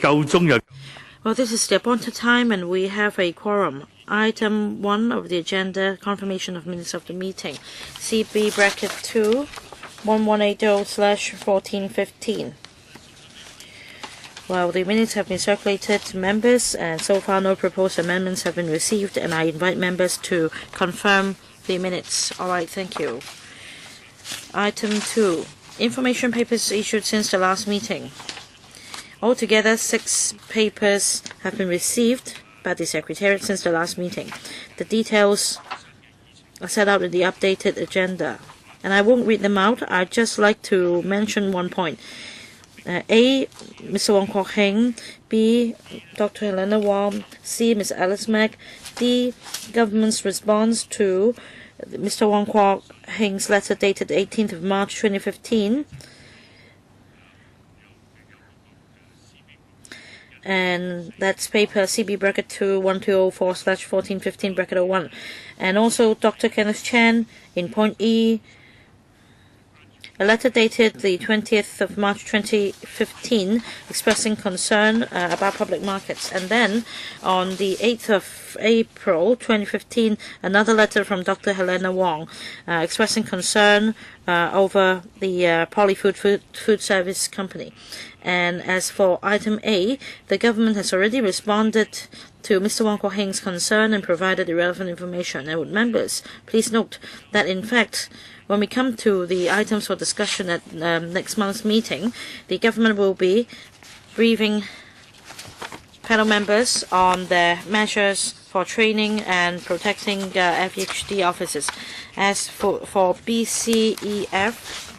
Well, this is the appointed time and we have a quorum. Item 1 of the agenda, confirmation of minutes of the meeting. CB bracket 2, 1180/1415. Well, the minutes have been circulated to members and so far no proposed amendments have been received, and I invite members to confirm the minutes. All right, thank you. Item 2, information papers issued since the last meeting. Altogether, 6 papers have been received by the Secretariat since the last meeting. The details are set out in the updated agenda, and I won't read them out. I'd just like to mention one point. A, Mr. Wong Kwok-hing. B, Dr. Helena Wong. C, Ms. Alice Mack. D, government's response to Mr. Wong Kwok-hing's letter dated 18th of March 2015. And that's paper CB bracket 2 1204/1415 bracket 01. And also Dr. Kenneth Chan in point E, a letter dated the 20th of March 2015 expressing concern about public markets. And then on the 8th of April 2015, another letter from Dr. Helena Wong expressing concern over the Polyfood food service company. And as for item A, the government has already responded to Mr. Wong Kwok-hing's concern and provided the relevant information. And would members please note that in fact, when we come to the items for discussion at next month's meeting, the government will be briefing panel members on their measures for training and protecting FEHD officers. As for BCEF,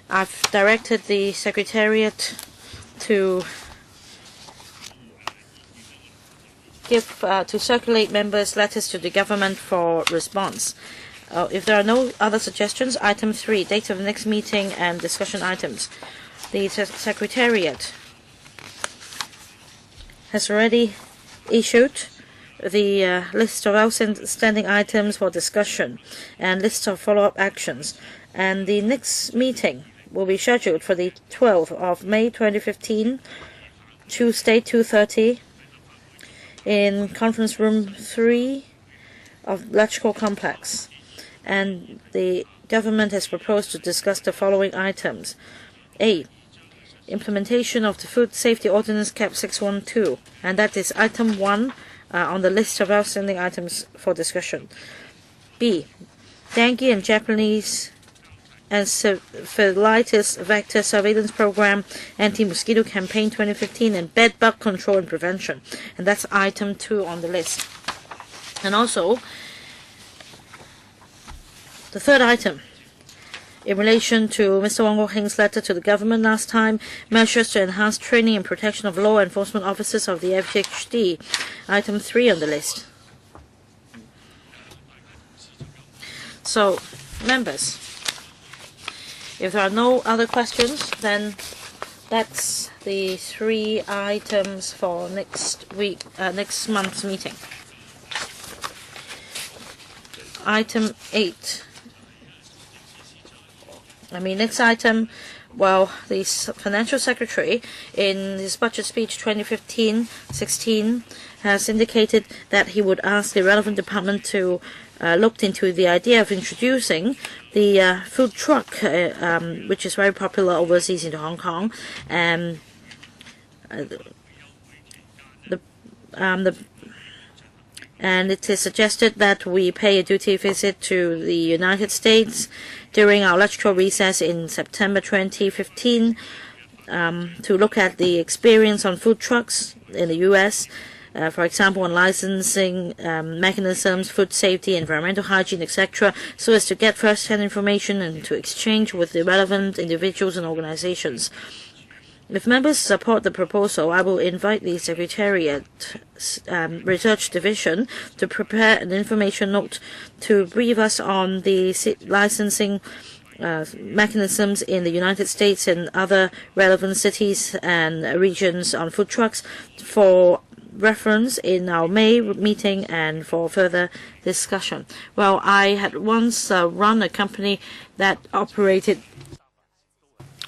I've directed the Secretariat to circulate members' letters to the government for response. If there are no other suggestions, item 3, date of the next meeting and discussion items. The Secretariat has already issued the list of outstanding items for discussion and list of follow-up actions. And the next meeting will be scheduled for the 12th of May 2015, Tuesday, 2:30, in conference room 3 of Electrical Complex. And the government has proposed to discuss the following items. A, implementation of the Food Safety Ordinance Cap 612, and that is item 1 on the list of outstanding items for discussion. B, dengue and Japanese encephalitis vector surveillance program, anti-mosquito campaign 2015, and bed bug control and prevention, and that's item 2 on the list. And also the third item, in relation to Mr. Wong Kwok-hing's letter to the government last time, measures to enhance training and protection of law enforcement officers of the FEHD, item 3 on the list. So, members, if there are no other questions, then that's the 3 items for next month's meeting. Item 8. Next item, well, the Financial Secretary in his budget speech 2015-16 has indicated that he would ask the relevant department to look into the idea of introducing the food truck, which is very popular overseas into Hong Kong, and and it is suggested that we pay a duty visit to the United States during our electoral recess in September 2015 to look at the experience on food trucks in the U.S., for example, on licensing mechanisms, food safety, environmental hygiene, etc., so as to get first-hand information and to exchange with the relevant individuals and organizations. If members support the proposal, I will invite the Secretariat Research Division to prepare an information note to brief us on the licensing mechanisms in the United States and other relevant cities and regions on food trucks for reference in our May meeting and for further discussion. Well, I had once run a company that operated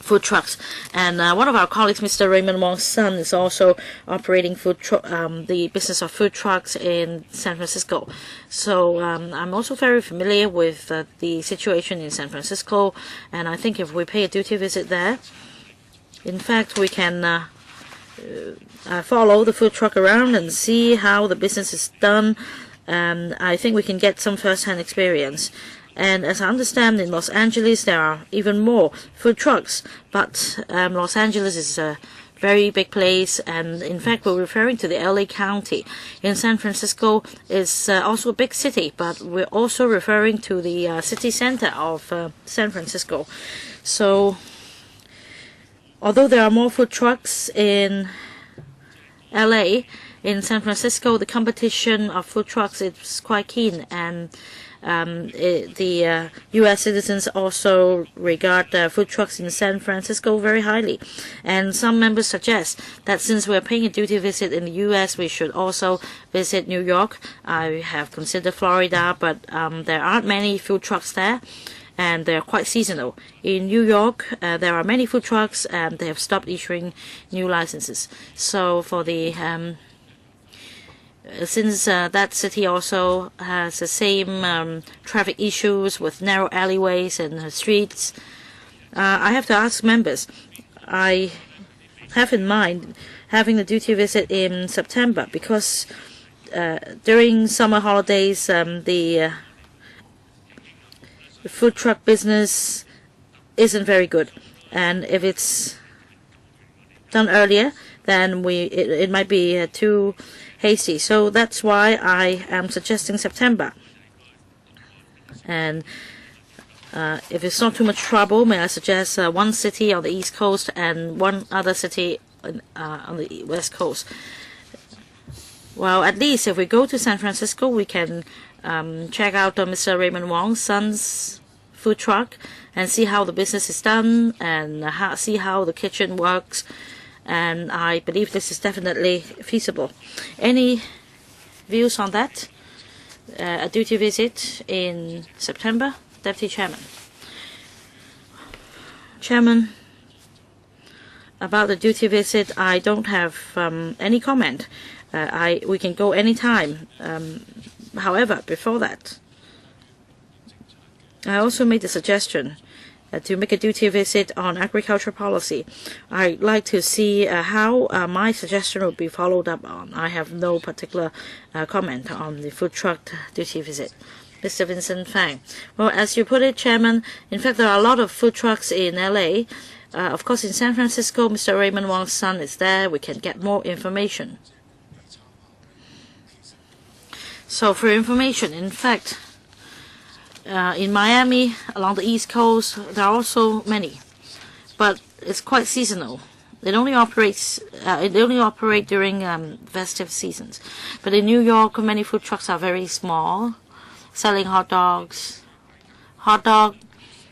food trucks. And one of our colleagues, Mr. Raymond Wong's son, is also operating the business of food trucks in San Francisco. So I'm also very familiar with the situation in San Francisco, and I think if we pay a duty visit there, in fact, we can follow the food truck around and see how the business is done. I think we can get some first-hand experience. And as I understand, in Los Angeles, there are even more food trucks. But Los Angeles is a very big place, and in fact, we're referring to the LA County. In San Francisco is also a big city, but we're also referring to the city center of San Francisco. So, although there are more food trucks in LA, in San Francisco, the competition of food trucks is quite keen, and the U.S. citizens also regard food trucks in San Francisco very highly. And some members suggest that since we're paying a duty visit in the U.S., we should also visit New York. I have considered Florida, but there aren't many food trucks there, and they're quite seasonal. In New York, there are many food trucks, and they have stopped issuing new licenses. So for the since that city also has the same traffic issues with narrow alleyways and streets, I have to ask members. I have in mind having the duty visit in September because during summer holidays the food truck business isn't very good, and if it's done earlier, then it might be too hasty. So that's why I am suggesting September. And if it's not too much trouble, may I suggest one city on the East Coast and one other city on the West Coast. Well, at least if we go to San Francisco, we can check out Mr. Raymond Wong's son's food truck and see how the business is done and see how the kitchen works. And I believe this is definitely feasible. Any views on that? A duty visit in September? Deputy Chairman. Chairman, about the duty visit, I don't have any comment. We can go anytime. However, before that, I also made the suggestion to make a duty visit on agriculture policy. I'd like to see how my suggestion will be followed up on. I have no particular comment on the food truck duty visit. Mr. Vincent Fang. Well, as you put it, Chairman, in fact, there are a lot of food trucks in LA. Of course, in San Francisco, Mr. Raymond Wong's son is there. We can get more information. So for information, in fact, in Miami, along the East Coast, there are also many, but it's quite seasonal. It only operates. They only operate during festive seasons. But in New York, many food trucks are very small, selling hot dogs, hot dog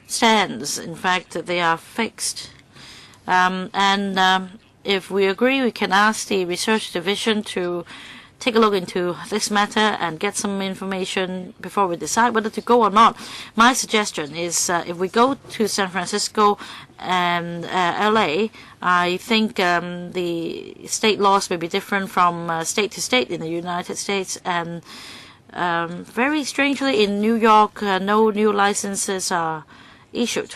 stands. In fact, they are fixed. If we agree, we can ask the research division to take a look into this matter and get some information before we decide whether to go or not. My suggestion is if we go to San Francisco and LA, I think the state laws may be different from state to state in the United States, and very strangely in New York, no new licenses are issued.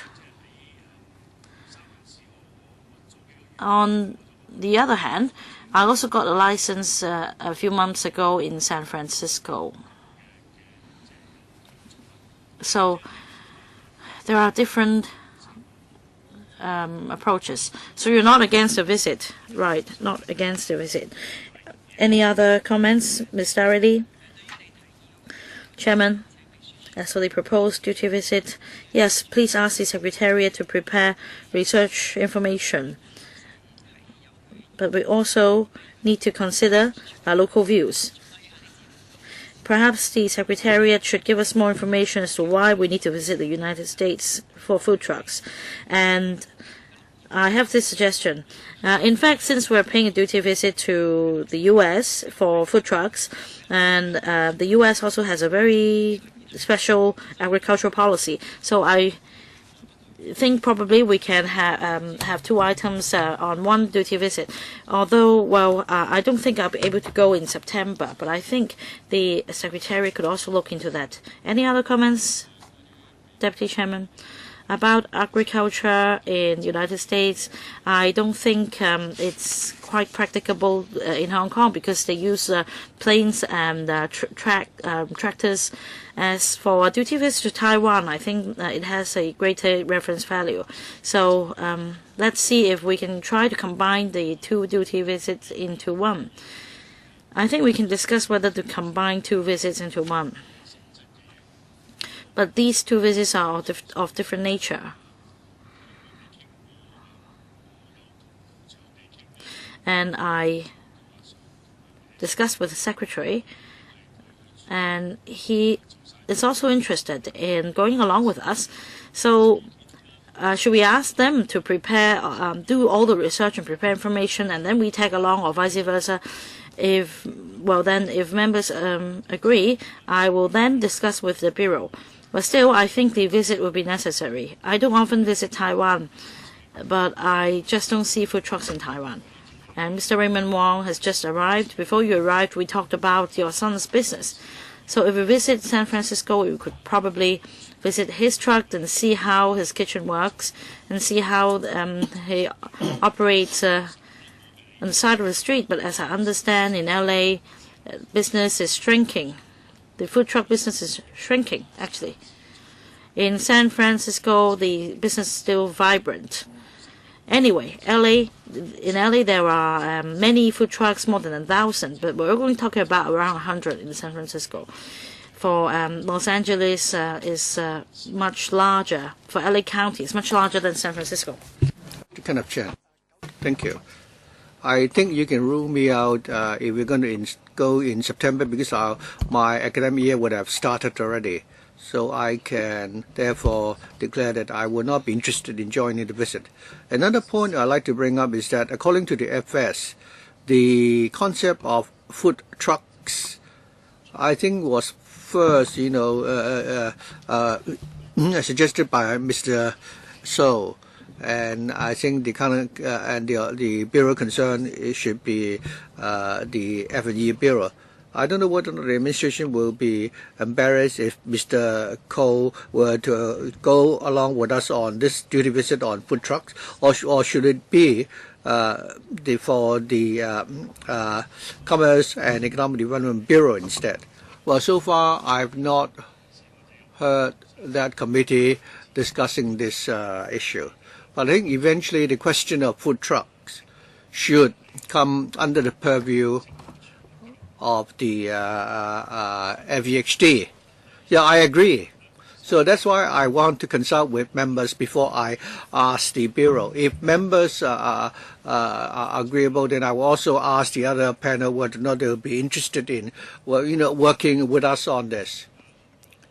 On the other hand, I also got a license a few months ago in San Francisco. So there are different approaches. So you're not against a visit, right? Not against a visit. Any other comments, Ms. Darity? Chairman, as for the proposed duty visit, yes, please ask the Secretariat to prepare research information. But we also need to consider our local views. Perhaps the Secretariat should give us more information as to why we need to visit the United States for food trucks. And I have this suggestion. In fact, since we're paying a duty visit to the U.S. for food trucks, and the U.S. also has a very special agricultural policy, so I think probably we can have 2 items on 1 duty visit. Although, well, I don't think I'll be able to go in September, but I think the Secretary could also look into that. Any other comments, Deputy Chairman? About agriculture in the United States, I don't think it's quite practicable in Hong Kong because they use planes and tractors. As for a duty visit to Taiwan, I think it has a greater reference value. So let's see if we can try to combine the 2 duty visits into 1. I think we can discuss whether to combine 2 visits into 1. But these 2 visits are of different nature. And I discussed with the Secretary, and he is also interested in going along with us. So should we ask them to prepare, do all the research and prepare information, and then we tag along, or vice versa? If members agree, I will then discuss with the Bureau. But still, I think the visit will be necessary. I don't often visit Taiwan, but I just don't see food trucks in Taiwan. And Mr. Raymond Wong has just arrived. Before you arrived, we talked about your son's business. So if we visit San Francisco, we could probably visit his truck and see how his kitchen works and see how he operates on the side of the street. But as I understand, in LA, business is shrinking. The food truck business is shrinking, actually. In San Francisco, the business is still vibrant. Anyway, in LA there are many food trucks, more than 1,000, but we're only talking about around 100 in San Francisco. For Los Angeles is much larger. For LA County, it's much larger than San Francisco. Kind of chair. Thank you. I think you can rule me out if we're going to go in September because my academic year would have started already. So I can therefore declare that I will not be interested in joining the visit. Another point I'd like to bring up is that according to the FS, the concept of food trucks, I think was first, suggested by Mr. So. And I think the kind of and the bureau concerned it should be the FEHD bureau. I don't know whether the administration will be embarrassed if Mr. Ko were to go along with us on this duty visit on food trucks, or should it be for the Commerce and Economic Development Bureau instead? Well, so far I've not heard that committee discussing this issue. But I think eventually the question of food trucks should come under the purview of the FEHD. Yeah, I agree. So that's why I want to consult with members before I ask the Bureau. If members are agreeable, then I will also ask the other panel whether or not they'll be interested in, working with us on this.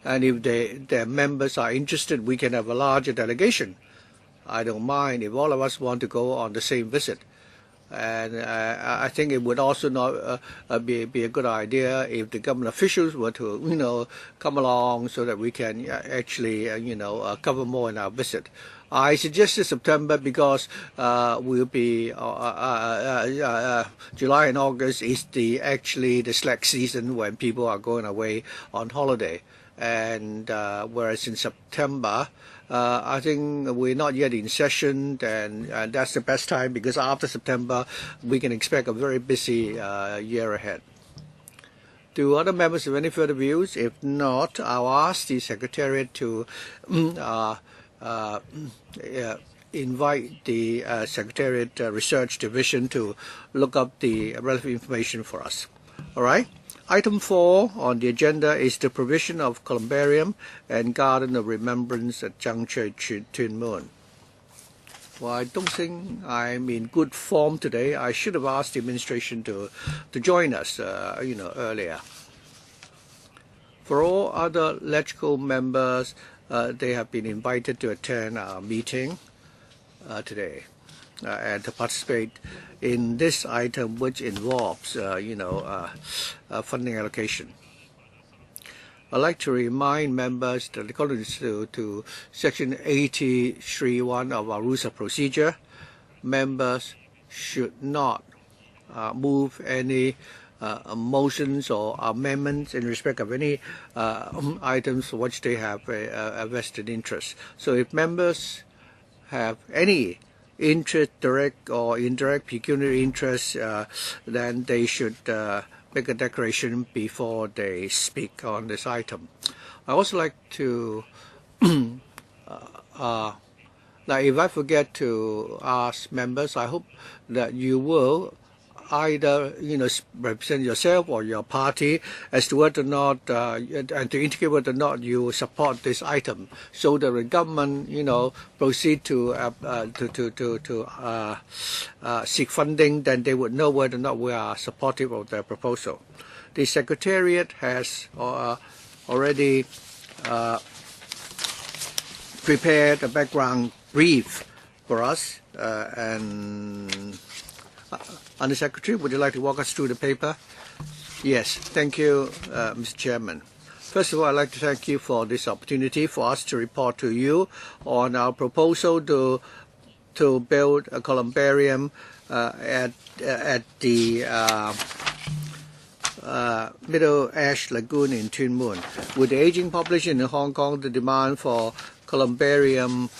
And if their members are interested, we can have a larger delegation. I don't mind if all of us want to go on the same visit. And I think it would also not be a good idea if the government officials were to, come along so that we can actually, cover more in our visit. I suggested September because we'll be July and August is actually the slack season when people are going away on holiday, and whereas in September. I think we're not yet in session, and that's the best time because after September we can expect a very busy year ahead. Do other members have any further views? If not, I'll ask the Secretariat to invite the Secretariat Research Division to look up the relevant information for us. All right? Item 4 on the agenda is the provision of columbarium and garden of remembrance at Zhang Chui Tuen Mun. Well, I don't think I'm in good form today. I should have asked the administration to join us, earlier. For all other electrical members, they have been invited to attend our meeting today and to participate in this item, which involves, funding allocation. I'd like to remind members that according to Section 83(1) of our Rules of Procedure, members should not move any motions or amendments in respect of any items for which they have a vested interest. So if members have any interest, direct or indirect pecuniary interest, then they should make a declaration before they speak on this item. I also like to, like if I forget to ask members, I hope that you will either represent yourself or your party as to whether or not and to indicate whether or not you support this item, so that the government proceed to seek funding, then they would know whether or not we are supportive of the proposal. The Secretariat has already prepared a background brief for us and Under Secretary, would you like to walk us through the paper? Yes, thank you, Mr. Chairman. First of all, I'd like to thank you for this opportunity for us to report to you on our proposal to build a columbarium at the Middle Ash Lagoon in Tuen Mun. With the aging population in Hong Kong, the demand for columbarium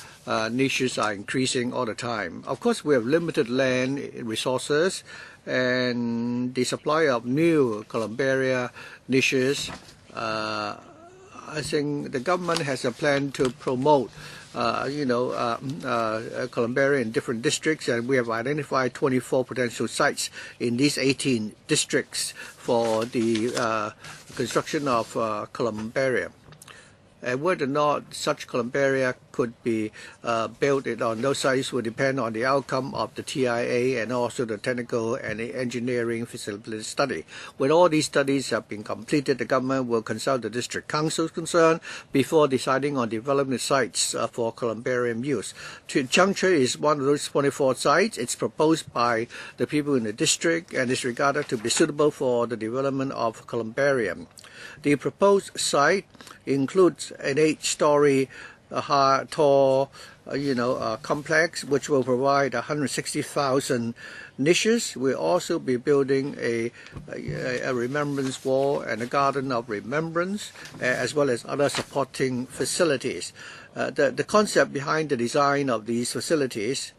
niches are increasing all the time. Of course, we have limited land resources, and the supply of new columbaria niches, I think the government has a plan to promote columbaria in different districts, and we have identified 24 potential sites in these 18 districts for the construction of columbaria. And whether or not such columbaria could be built on those sites will depend on the outcome of the TIA and also the technical and engineering feasibility study. When all these studies have been completed, the government will consult the district councils concerned before deciding on development sites for columbarium use. Juncture is one of those 24 sites. It's proposed by the people in the district and is regarded to be suitable for the development of columbarium. The proposed site includes an 8-story tall complex which will provide 160,000 niches. We'll also be building a remembrance wall and a garden of remembrance, as well as other supporting facilities. The concept behind the design of these facilities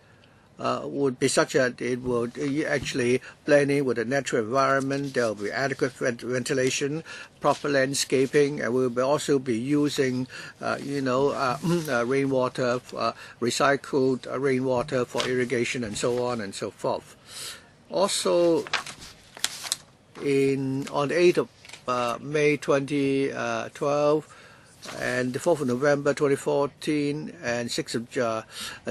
would be such that it would actually blend in with the natural environment. There will be adequate ventilation, proper landscaping, and we will also be using rainwater, recycled rainwater for irrigation and so on and so forth. Also, on the 8th of May 2012 and the 4th of November 2014 and 6th of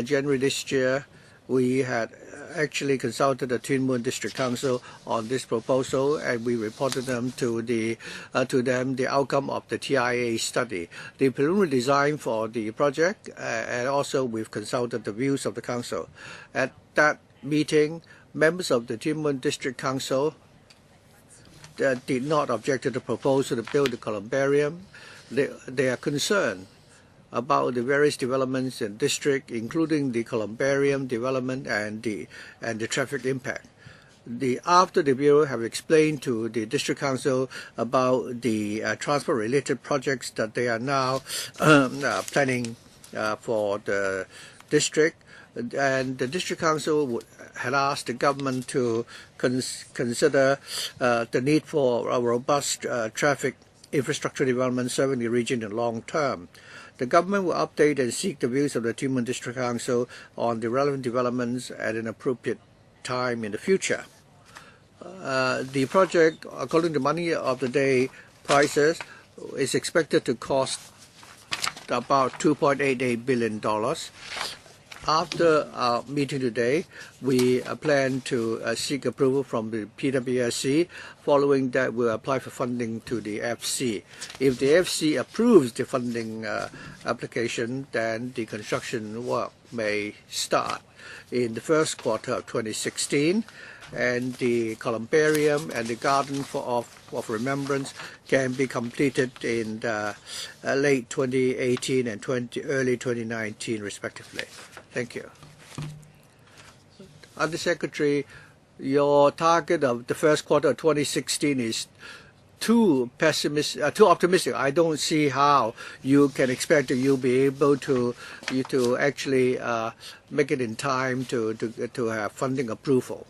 January this year, we had actually consulted the Tuen Mun District Council on this proposal, and we reported them to them the outcome of the TIA study, the preliminary design for the project, and also we've consulted the views of the council. At that meeting, members of the Tuen Mun District Council did not object to the proposal to build the columbarium. They are concerned about the various developments in the district, including the columbarium development and the traffic impact. After the Bureau have explained to the District Council about the transport-related projects that they are now planning for the district, and the District Council had asked the government to consider the need for a robust traffic infrastructure development serving the region in the long term. The government will update and seek the views of the Tuen Mun District Council on the relevant developments at an appropriate time in the future. The project, according to money of the day prices, is expected to cost about $2.88 billion. After our meeting today, we plan to seek approval from the PWSC. Following that, we'll apply for funding to the FC. If the FC approves the funding application, then the construction work may start in the first quarter of 2016. and the columbarium and the garden of remembrance can be completed in late 2018 and early 2019 respectively. Thank you. Undersecretary, your target of the first quarter of 2016 is too optimistic. I don't see how you can expect that you'll be able to actually make it in time to have funding approval.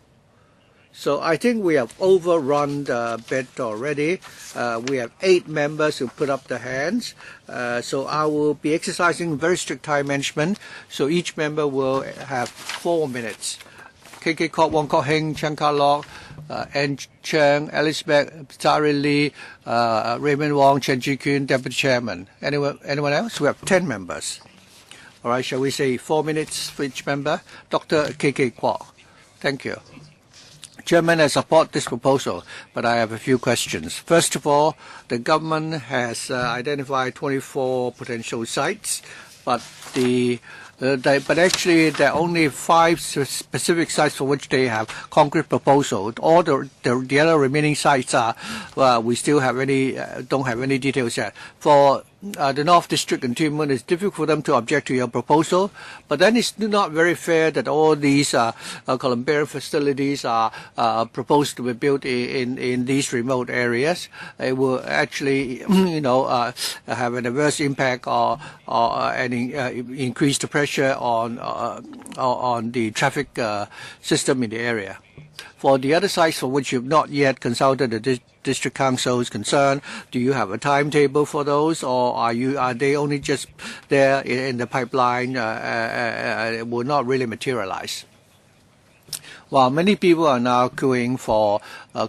So I think we have overrun the bit already. We have 8 members who put up their hands. So I will be exercising very strict time management. So each member will have 4 minutes. KK Kwok, Wong Kwok-hing, Chen Ka-lok, Ann Chang, Elizabeth, Zari Lee, Raymond Wong, Chen Ji-kun, Deputy Chairman. Anyone else? We have 10 members. All right, shall we say 4 minutes for each member? Dr. KK Kwok. Thank you. Chairman, I support this proposal, but I have a few questions. First of all, the government has identified 24 potential sites, but actually there are only 5 specific sites for which they have concrete proposal. All the other remaining sites are we still have don't have any details yet. For the North District and Tuen Mun, it's difficult for them to object to your proposal, but then it's not very fair that all these columbarium facilities are proposed to be built in these remote areas. It will actually have an adverse impact and increase the pressure on the traffic system in the area. For the other sites for which you've not yet consulted the district councils concerned, do you have a timetable for those, or are they only just there in the pipeline? Will not really materialize? While many people are now queuing for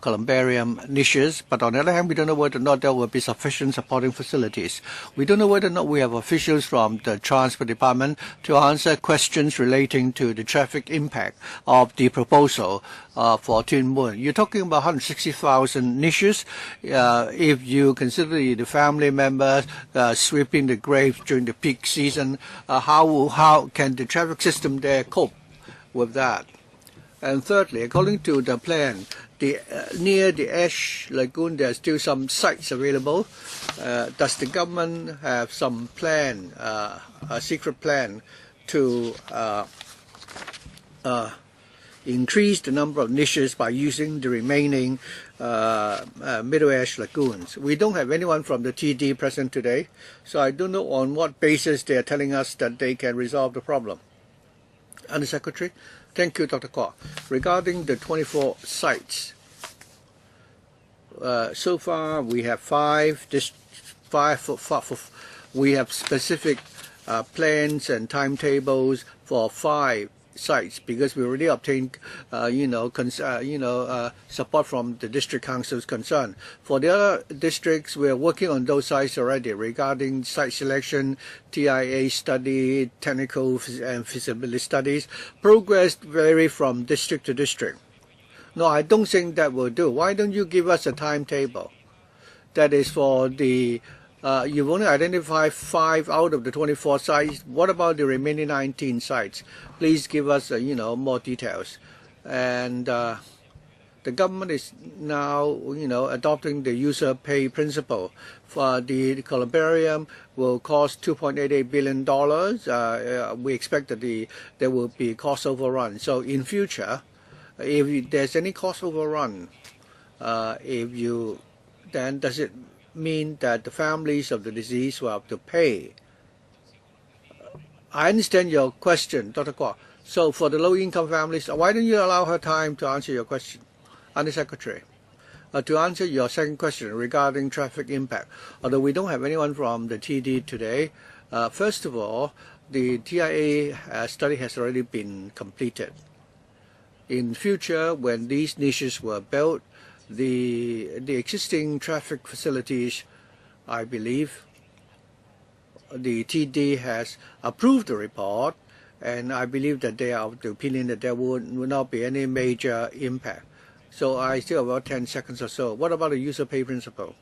columbarium niches, but on the other hand, we don't know whether or not there will be sufficient supporting facilities. We don't know whether or not we have officials from the Transport Department to answer questions relating to the traffic impact of the proposal for Tuen Mun. You're talking about 160,000 niches. If you consider the family members sweeping the graves during the peak season, how can the traffic system there cope with that? And thirdly, according to the plan, near the Ash Lagoon, there are still some sites available. Does the government have some plan, a secret plan, to increase the number of niches by using the remaining Middle Ash Lagoons? We don't have anyone from the TD present today, so I don't know on what basis they are telling us that they can resolve the problem. Undersecretary. Thank you, Dr. Kwok. Regarding the 24 sites, so far we have we have specific plans and timetables for 5 sites because we already obtained support from the district councils concerned. For the other districts, we are working on those sites already regarding site selection, TIA study, technical and feasibility studies. Progress vary from district to district. No, I don't think that will do. Why don't you give us a timetable? That is for the you've only identified 5 out of the 24 sites. What about the remaining 19 sites? Please give us more details. And the government is now adopting the user pay principle. For the columbarium will cost $2.88 billion. We expect that there will be cost overrun. So in future, if there's any cost overrun, then does it mean that the families of the deceased will have to pay? I understand your question, Dr. Kwok. So for the low-income families, why don't you allow her time to answer your question? Undersecretary. To answer your second question regarding traffic impact, although we don't have anyone from the TD today, first of all, the TIA study has already been completed. In future, when these niches were built, the existing traffic facilities, I believe, the TD has approved the report, and I believe that they are of the opinion that there will not be any major impact. So I still have about 10 seconds or so. What about the user pay principle?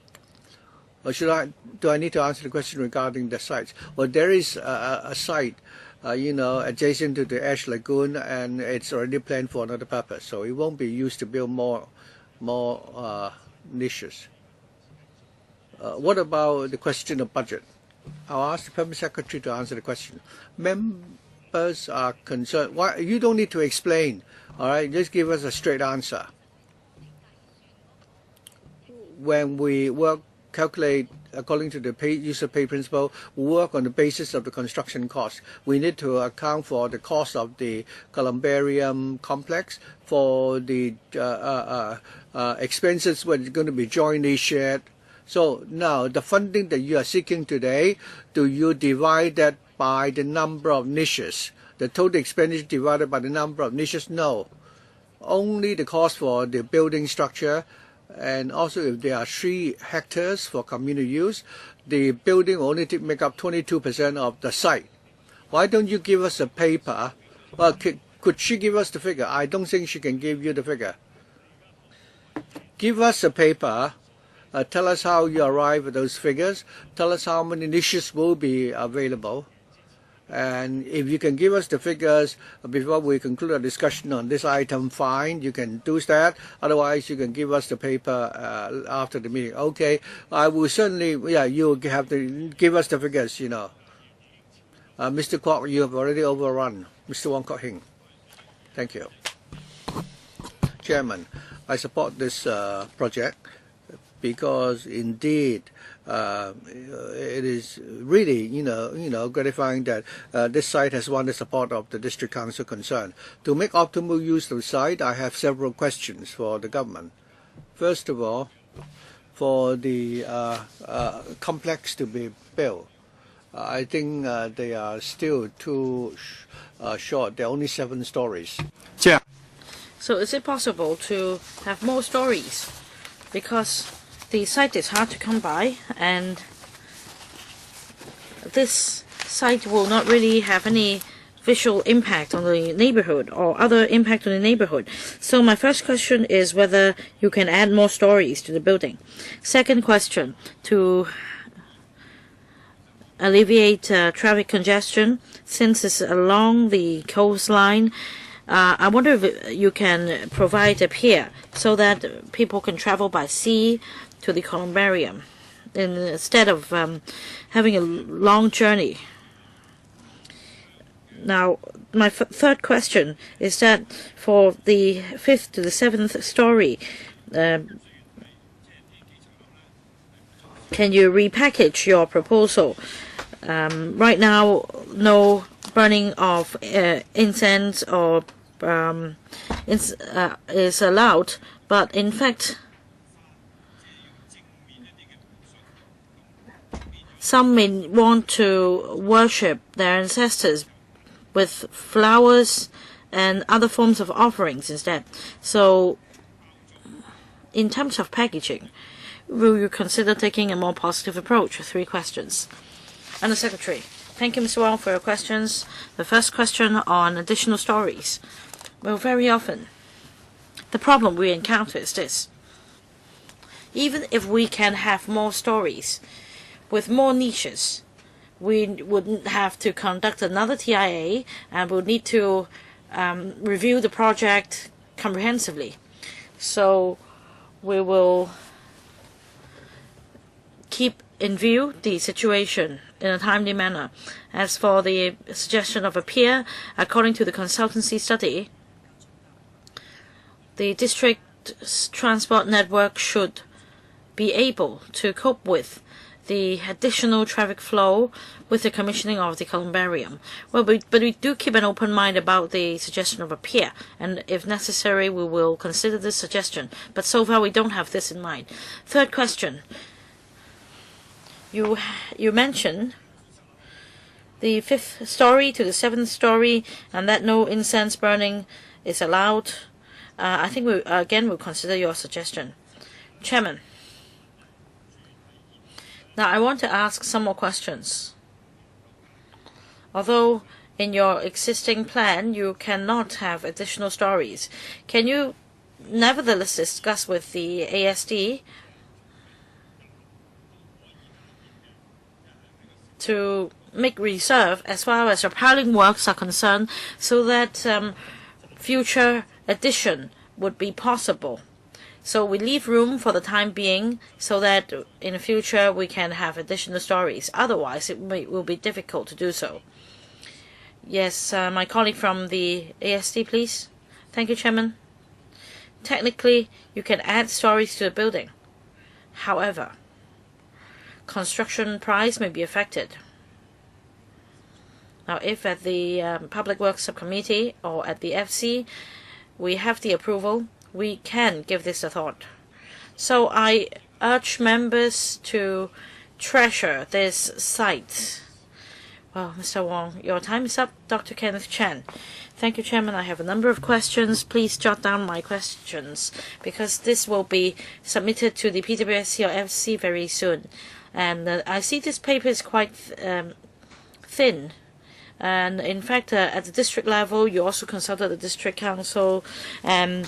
Or do I need to answer the question regarding the sites? Well, there is a site adjacent to the Ash Lagoon, and it's already planned for another purpose, so it won't be used to build more niches. What about the question of budget? I'll ask the Permanent Secretary to answer the question. Members are concerned. Why you don't need to explain? All right, just give us a straight answer. When we calculate according to the use of pay principle, we work on the basis of the construction cost. We need to account for the cost of the columbarium complex, for the expenses when it's going to be jointly shared. So now the funding that you are seeking today, do you divide that by the number of niches? The total expenditure divided by the number of niches? No. Only the cost for the building structure, and also if there are 3 hectares for community use, the building only make up 22% of the site. Why don't you give us a paper? Well, could she give us the figure? I don't think she can give you the figure. Give us a paper. Tell us how you arrive at those figures. Tell us how many niches will be available. And if you can give us the figures before we conclude our discussion on this item, fine, you can do that. Otherwise, you can give us the paper after the meeting. Okay, I will certainly, you have to give us the figures, Mr. Kwok, you have already overrun. Mr. Wong Kwok-hing. Thank you. Chairman, I support this project because indeed it is really, gratifying that this site has won the support of the District Council concerned. To make optimal use of the site, I have several questions for the government. First of all, for the complex to be built, I think they are still too short. They're only 7 stories. Chair. So is it possible to have more stories? Because the site is hard to come by, and this site will not really have any visual impact on the neighborhood or other impact on the neighborhood. So my first question is whether you can add more stories to the building. Second question, to alleviate traffic congestion, since it's along the coastline, I wonder if you can provide a pier so that people can travel by sea to the columbarium instead of having a long journey. Now, my third question is that for the 5th to the 7th story, can you repackage your proposal? Right now, no burning of incense or is allowed, but in fact, some may want to worship their ancestors with flowers and other forms of offerings instead. So, in terms of packaging, will you consider taking a more positive approach? 3 questions. And the Secretary. Thank you, Mr. Wong, for your questions. The first question on additional stories. Well, very often, the problem we encounter is this. Even if we can have more stories, with more niches, we wouldn't have to conduct another TIA and would need to review the project comprehensively. So we will keep in view the situation in a timely manner. As for the suggestion of a pier, according to the consultancy study, the district transport network should be able to cope with the additional traffic flow with the commissioning of the columbarium. Well, but we do keep an open mind about the suggestion of a pier, and if necessary, we will consider this suggestion. But so far, we don't have this in mind. Third question. You mentioned the 5th story to the 7th story, and that no incense burning is allowed. I think we will consider your suggestion. Chairman. Now, I want to ask some more questions. Although in your existing plan you cannot have additional stories, can you nevertheless discuss with the ASD to make reserve as far as piling works are concerned, so that future addition would be possible. So we leave room for the time being so that in the future we can have additional stories. Otherwise, it will be difficult to do so. Yes, my colleague from the ASD, please. Thank you, Chairman. Technically, you can add stories to the building. However, construction price may be affected. Now, if at the Public Works Subcommittee or at the FC we have the approval, we can give this a thought. So I urge members to treasure this site. Well, Mr. Wong, your time is up. Dr. Kenneth Chan. Thank you, Chairman. I have a number of questions. Please jot down my questions because this will be submitted to the PWSC or FC very soon. And I see this paper is quite thin. And in fact, at the district level, you also consulted the district council, and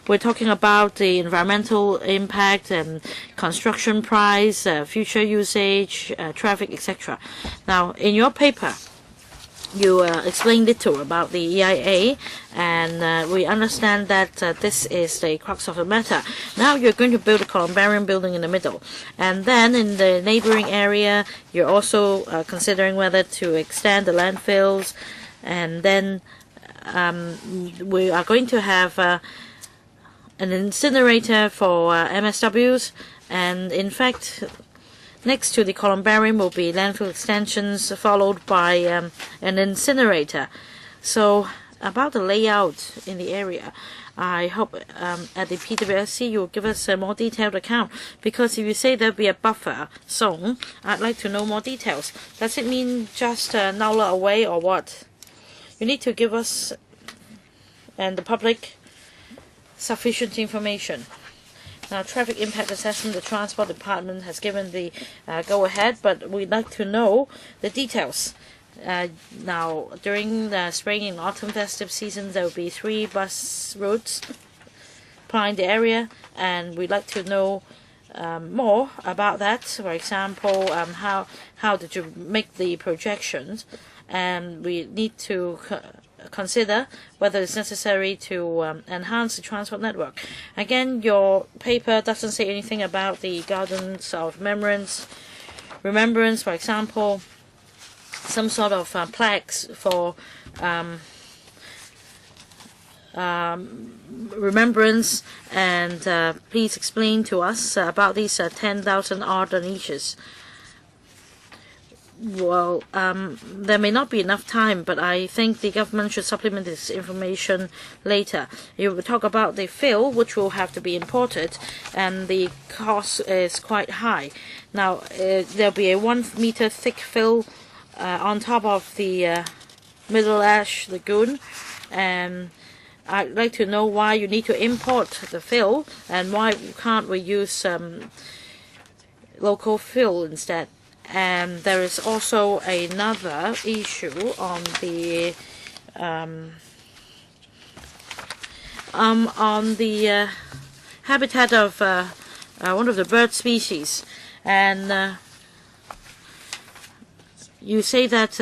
we're talking about the environmental impact and construction price, future usage, traffic, etc. Now, in your paper, you explained little about the EIA, and we understand that this is the crux of the matter. Now you're going to build a columbarium building in the middle, and then in the neighboring area you're also considering whether to extend the landfills, and then we are going to have an incinerator for MSWs, and in fact next to the columbarium will be landfill extensions, followed by an incinerator. So about the layout in the area, I hope at the PWSC you will give us a more detailed account, because if you say there will be a buffer zone, I'd like to know more details. Does it mean just Nowla away or what? You need to give us and the public sufficient information. Now, traffic impact assessment, the Transport Department has given the go-ahead, but we'd like to know the details. Now, during the spring and autumn festive season, there will be 3 bus routes plying the area, and we'd like to know more about that. For example, how did you make the projections? And we need to consider whether it's necessary to enhance the transport network. Again, your paper doesn't say anything about the gardens of remembrance, for example, some sort of plaques for remembrance, and please explain to us about these 10,000 odd niches. Well, there may not be enough time, but I think the government should supplement this information later. You will talk about the fill, which will have to be imported, and the cost is quite high. Now, there'll be a 1 meter thick fill on top of the Middle Ash Lagoon, and I'd like to know why you need to import the fill, and why can't we use local fill instead. And there is also another issue on the habitat of one of the bird species, and you say that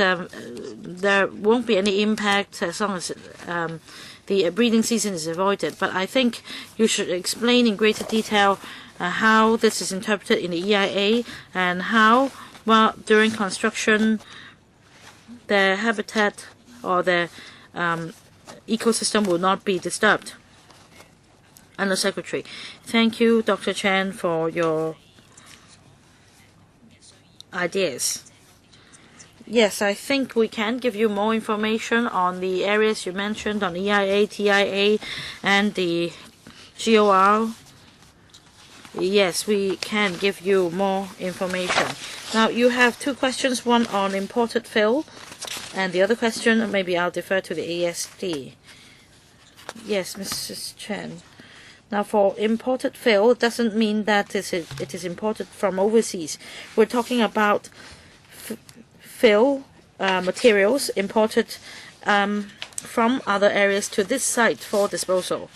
there won't be any impact as long as the breeding season is avoided. But I think you should explain in greater detail how this is interpreted in the EIA, and how, well, during construction, the habitat or the ecosystem will not be disturbed. Under Secretary, thank you, Dr. Chan, for your ideas. Yes, I think we can give you more information on the areas you mentioned on EIA, TIA, and the GOR. Yes, we can give you more information. Now, you have 2 questions, one on imported fill, and the other question, maybe I'll defer to the ASD. Yes, Mrs. Chen. Now, for imported fill, it doesn't mean that it is imported from overseas. We're talking about fill materials imported from other areas to this site for disposal.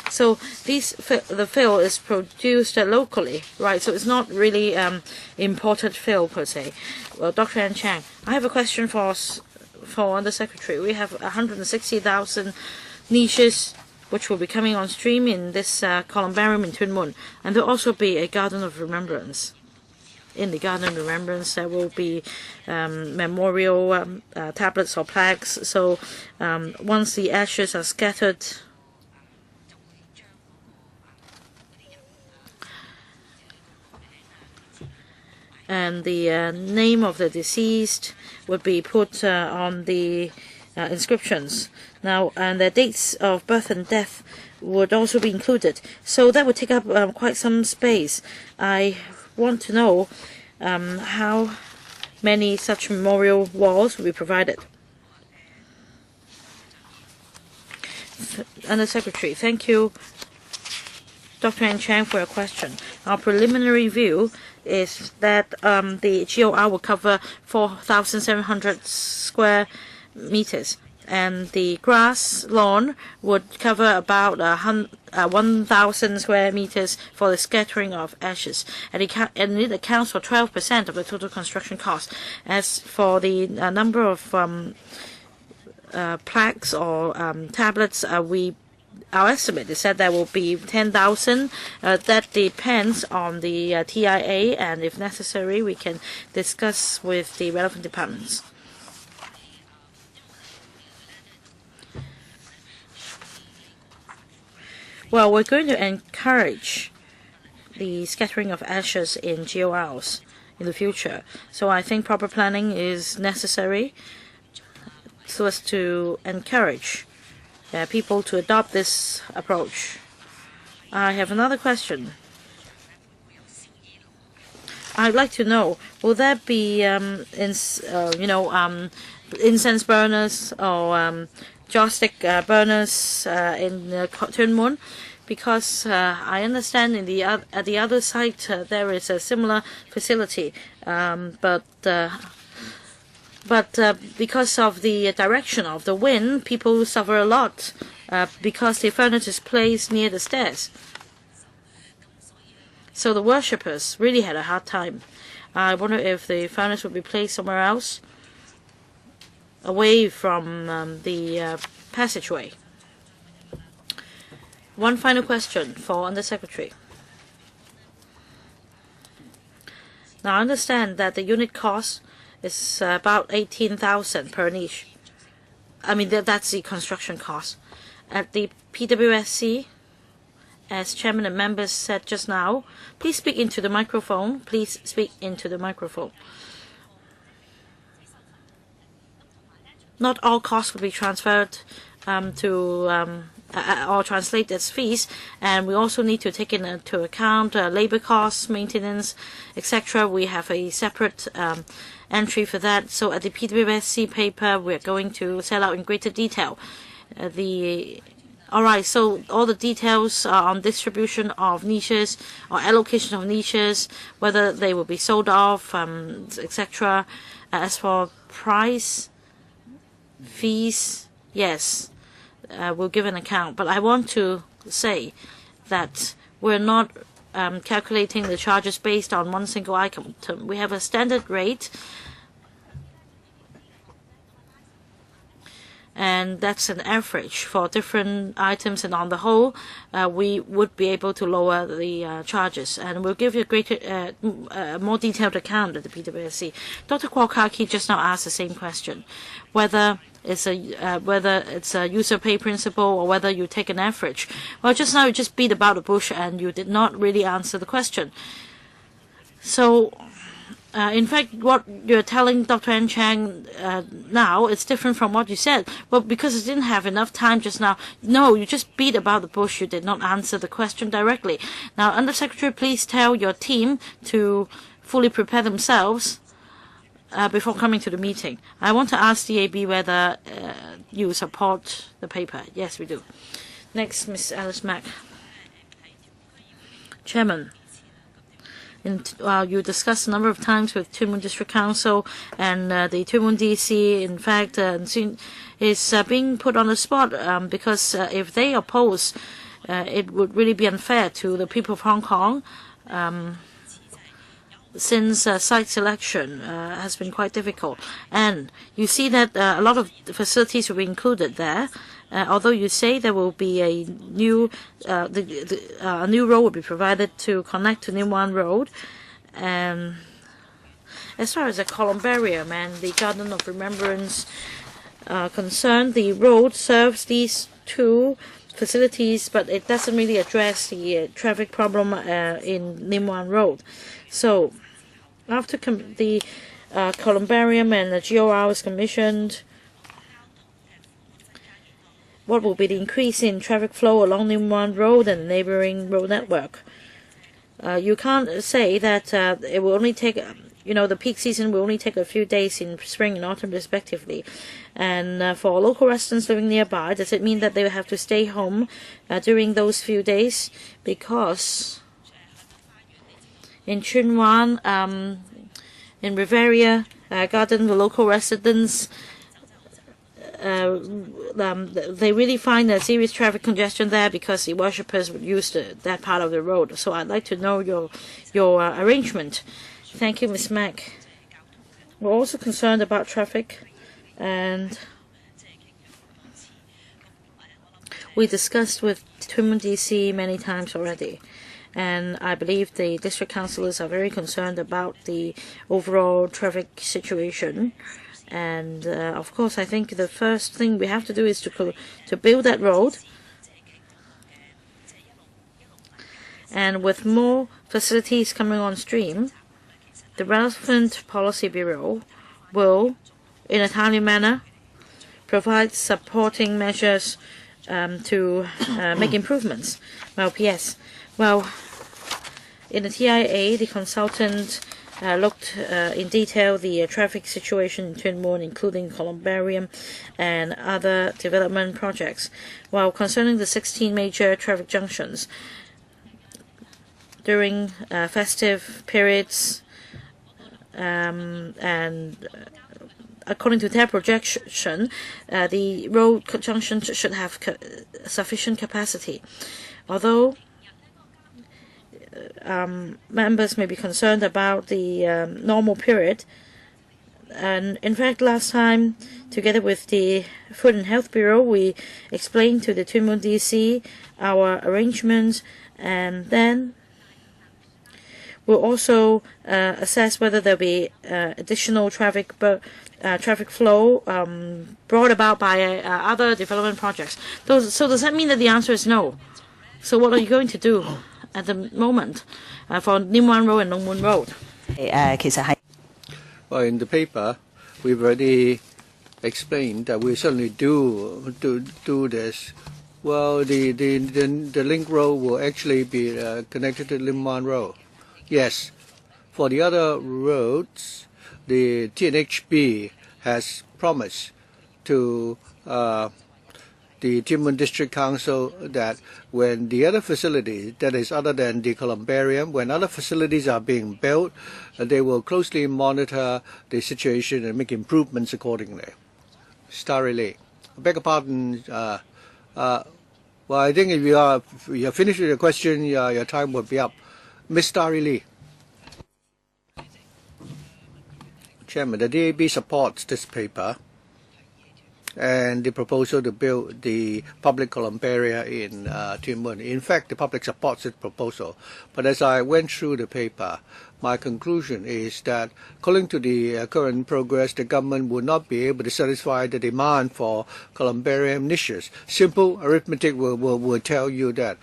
So the fill is produced locally, right? So it's not really imported fill per se. Well, Dr. Ann Chang, I have a question for the Secretary. We have 160,000 niches which will be coming on stream in this columbarium in Tuen Mun, and there will also be a garden of remembrance. In the garden of remembrance, there will be memorial tablets or plaques. So once the ashes are scattered, and the name of the deceased would be put on the inscriptions. Now, and the dates of birth and death would also be included. So that would take up quite some space. I want to know how many such memorial walls will be provided. Under Secretary, thank you, Dr. Ann Chang, for your question. Our preliminary view is that the GOR will cover 4,700 square meters, and the grass lawn would cover about 1,000 square meters for the scattering of ashes, and it accounts for 12% of the total construction cost. As for the number of plaques or tablets, our estimate is that there will be 10,000. That depends on the TIA, and if necessary, we can discuss with the relevant departments. Well, we're going to encourage the scattering of ashes in GORs in the future. So I think proper planning is necessary so as to encourage people to adopt this approach. I have another question. I'd like to know, will there be incense burners or joss-stick burners in Tuen Mun? Because I understand at the other site there is a similar facility, but because of the direction of the wind, people suffer a lot because the furnace is placed near the stairs. So the worshippers really had a hard time. I wonder if the furnace would be placed somewhere else, away from the passageway. One final question for Under Secretary. Now I understand that the unit cost is about 18,000 per niche. I mean, that's the construction cost. At the PWSC, as chairman and members said just now, please speak into the microphone. Please speak into the microphone. Not all costs will be transferred or translate as fees, and we also need to take into account labor costs, maintenance, etc. We have a separate entry for that. So at the PWSC paper, we're going to set out in greater detail Alright, so all the details on distribution of niches or allocation of niches, whether they will be sold off, etc. As for price, fees, yes, we'll give an account. But I want to say that we're not calculating the charges based on one single item. We have a standard rate, and that's an average for different items, and on the whole, we would be able to lower the charges, and we'll give you a greater, more detailed account at the PWSC. Dr. Kwok-hing just now asked the same question, whether it's a user pay principle or whether you take an average. Well, just now you just beat about the bush and you did not really answer the question. So, in fact, what you're telling Dr. Ann Chang now is different from what you said. Well, because I didn't have enough time just now. No, you just beat about the bush. You did not answer the question directly. Now, Under Secretary, please tell your team to fully prepare themselves before coming to the meeting. I want to ask DAB whether you support the paper. Yes, we do. Next, Ms. Alice Mack. Chairman. You discussed a number of times with Tuen Mun District Council and the Tuen Mun DC, in fact, is being put on the spot because if they oppose it would really be unfair to the people of Hong Kong, since site selection has been quite difficult. And you see that a lot of facilities will be included there. Although you say there will be a new road will be provided to connect to Nim Wan Road. As far as the columbarium and the Garden of Remembrance are concerned, the road serves these two facilities, but it doesn't really address the traffic problem in Nim Wan Road. So after the columbarium and the GOR is commissioned, what will be the increase in traffic flow along Nim Wan Road and the neighboring road network? You can't say that it will only take, the peak season will only take a few days in spring and autumn respectively. And for local residents living nearby, does it mean that they will have to stay home during those few days? Because in Tsuen Wan, in Riviera Garden, the local residents, they really find a serious traffic congestion there because the worshippers would use that part of the road. So I'd like to know your arrangement. Thank you, Ms. Mack. We're also concerned about traffic, and we discussed with Tuen Mun DC many times already. And I believe the district councillors are very concerned about the overall traffic situation. And of course, I think the first thing we have to do is to build that road. And with more facilities coming on stream, the relevant policy bureau will, in a timely manner, provide supporting measures to make improvements. Well, P.S. Well, in the TIA, the consultant looked in detail the traffic situation in Tuen Mun, including columbarium and other development projects. While concerning the 16 major traffic junctions, during festive periods, and according to their projection, the road junctions should have sufficient capacity. Although members may be concerned about the normal period, and in fact last time, together with the Food and Health Bureau, we explained to the Tuen Mun DC our arrangements, and then we'll also assess whether there'll be additional traffic flow brought about by other development projects. So does that mean that the answer is no? So what are you going to do at the moment for Nim Wan Road and Long Mun Road? Well, in the paper, we've already explained that we certainly do this. Well, the link road will actually be connected to Lim Wan Road. Yes. For the other roads, the TNHB has promised to the Tuen Mun District Council that when the other facilities, that is other than the columbarium, when other facilities are being built, they will closely monitor the situation and make improvements accordingly. Starry Lee. I beg your pardon. Well, I think if you are finished with your question, your time will be up. Ms. Starry Lee. Chairman, the DAB supports this paper and the proposal to build the public columbaria in Tuen Mun. In fact, the public supports this proposal. But as I went through the paper, my conclusion is that, according to the current progress, the government will not be able to satisfy the demand for columbarium niches. Simple arithmetic will tell you that.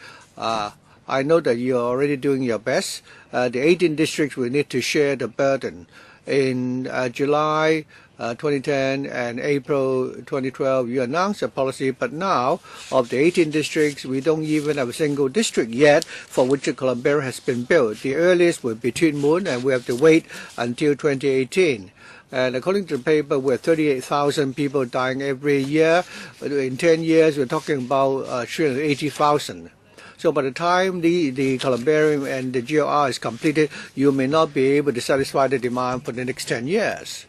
I know that you are already doing your best. The 18 districts will need to share the burden. In July 2010 and April 2012, you announced a policy, but now, of the 18 districts, we don't even have a single district yet for which a columbarium has been built. The earliest will be Tuen Mun, and we have to wait until 2018. And according to the paper, we have 38,000 people dying every year. In 10 years, we're talking about 380,000. So by the time the columbarium and the GOR is completed, you may not be able to satisfy the demand for the next 10 years.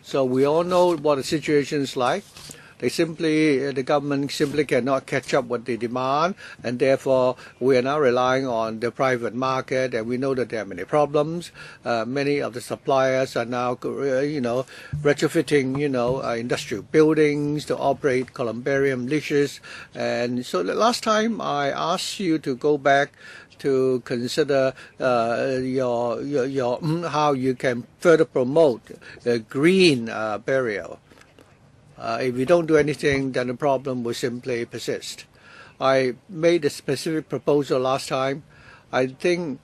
So we all know what the situation is like. The government simply cannot catch up with the demand, and therefore we are now relying on the private market, and we know that there are many problems. Many of the suppliers are now, retrofitting, industrial buildings to operate columbarium niches. And so the last time I asked you to go back to consider how you can further promote the green burial. If we don't do anything, then the problem will simply persist. I made a specific proposal last time. I think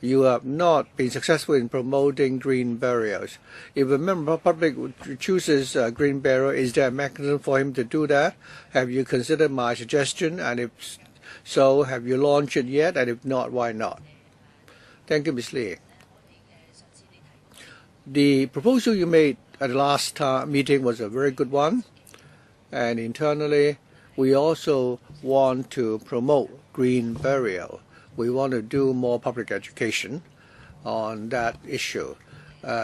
you have not been successful in promoting green burials. If a member of the public chooses green burial, is there a mechanism for him to do that? Have you considered my suggestion? And if so, have you launched it yet? And if not, why not? Thank you, Ms. Lee. The proposal you made at the last meeting was a very good one. And internally, we also want to promote green burial. We want to do more public education on that issue.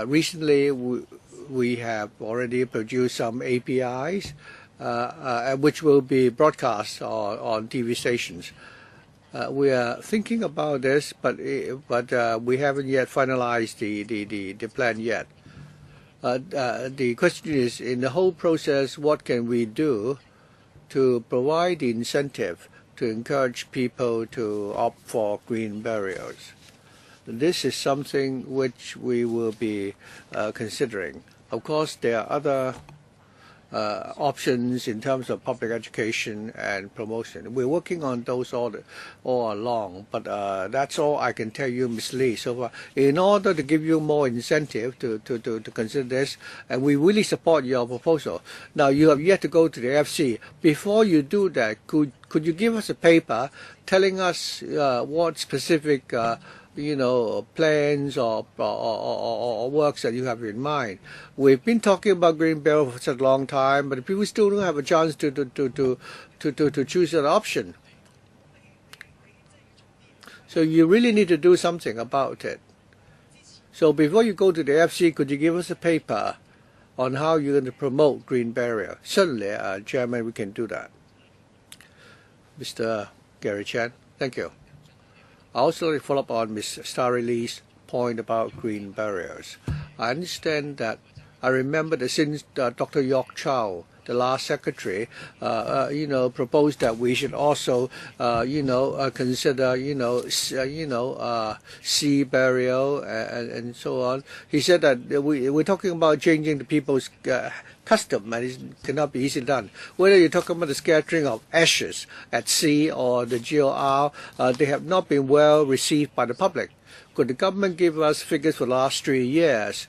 Recently, we have already produced some APIs which will be broadcast on TV stations. We are thinking about this, but we haven't yet finalized the plan yet. The question is, in the whole process, what can we do to provide the incentive to encourage people to opt for green burials? This is something which we will be considering. Of course, there are other options in terms of public education and promotion. We're working on those all along, but that's all I can tell you, Ms. Lee. So in order to give you more incentive to consider this, and we really support your proposal. Now, you have yet to go to the FC. Before you do that, could you give us a paper telling us what specific plans or works that you have in mind? We've been talking about green burial for such a long time, but people still don't have a chance to choose an option. So you really need to do something about it. So before you go to the FC, could you give us a paper on how you're going to promote green burial? Certainly, Chairman, we can do that. Mr. Gary Chan, thank you. I also like to follow up on Ms. Starry Lee's point about green burials. I understand that I remember that since Dr. York Chow, the last secretary, proposed that we should also, consider, sea burial and so on. He said that we're talking about changing the people's custom, and it cannot be easily done. Whether you're talking about the scattering of ashes at sea or the GOR, they have not been well received by the public. Could the government give us figures for the last 3 years?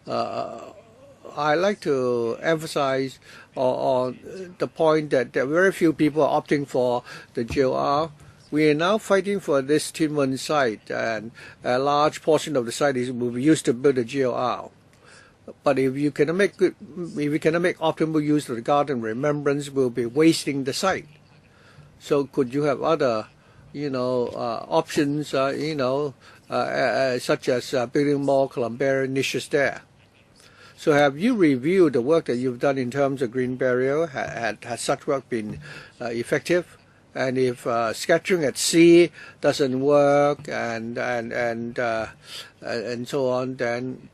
I like to emphasize on the point that there are very few people are opting for the GOR. We are now fighting for this Tin Mun site, and a large portion of the site will be used to build the GOR. But if you cannot make optimal use of the garden remembrance, we'll be wasting the site. So could you have other, options, such as building more columbarium niches there? So have you reviewed the work that you've done in terms of green burial? Has such work been effective? And if scattering at sea doesn't work and so on, then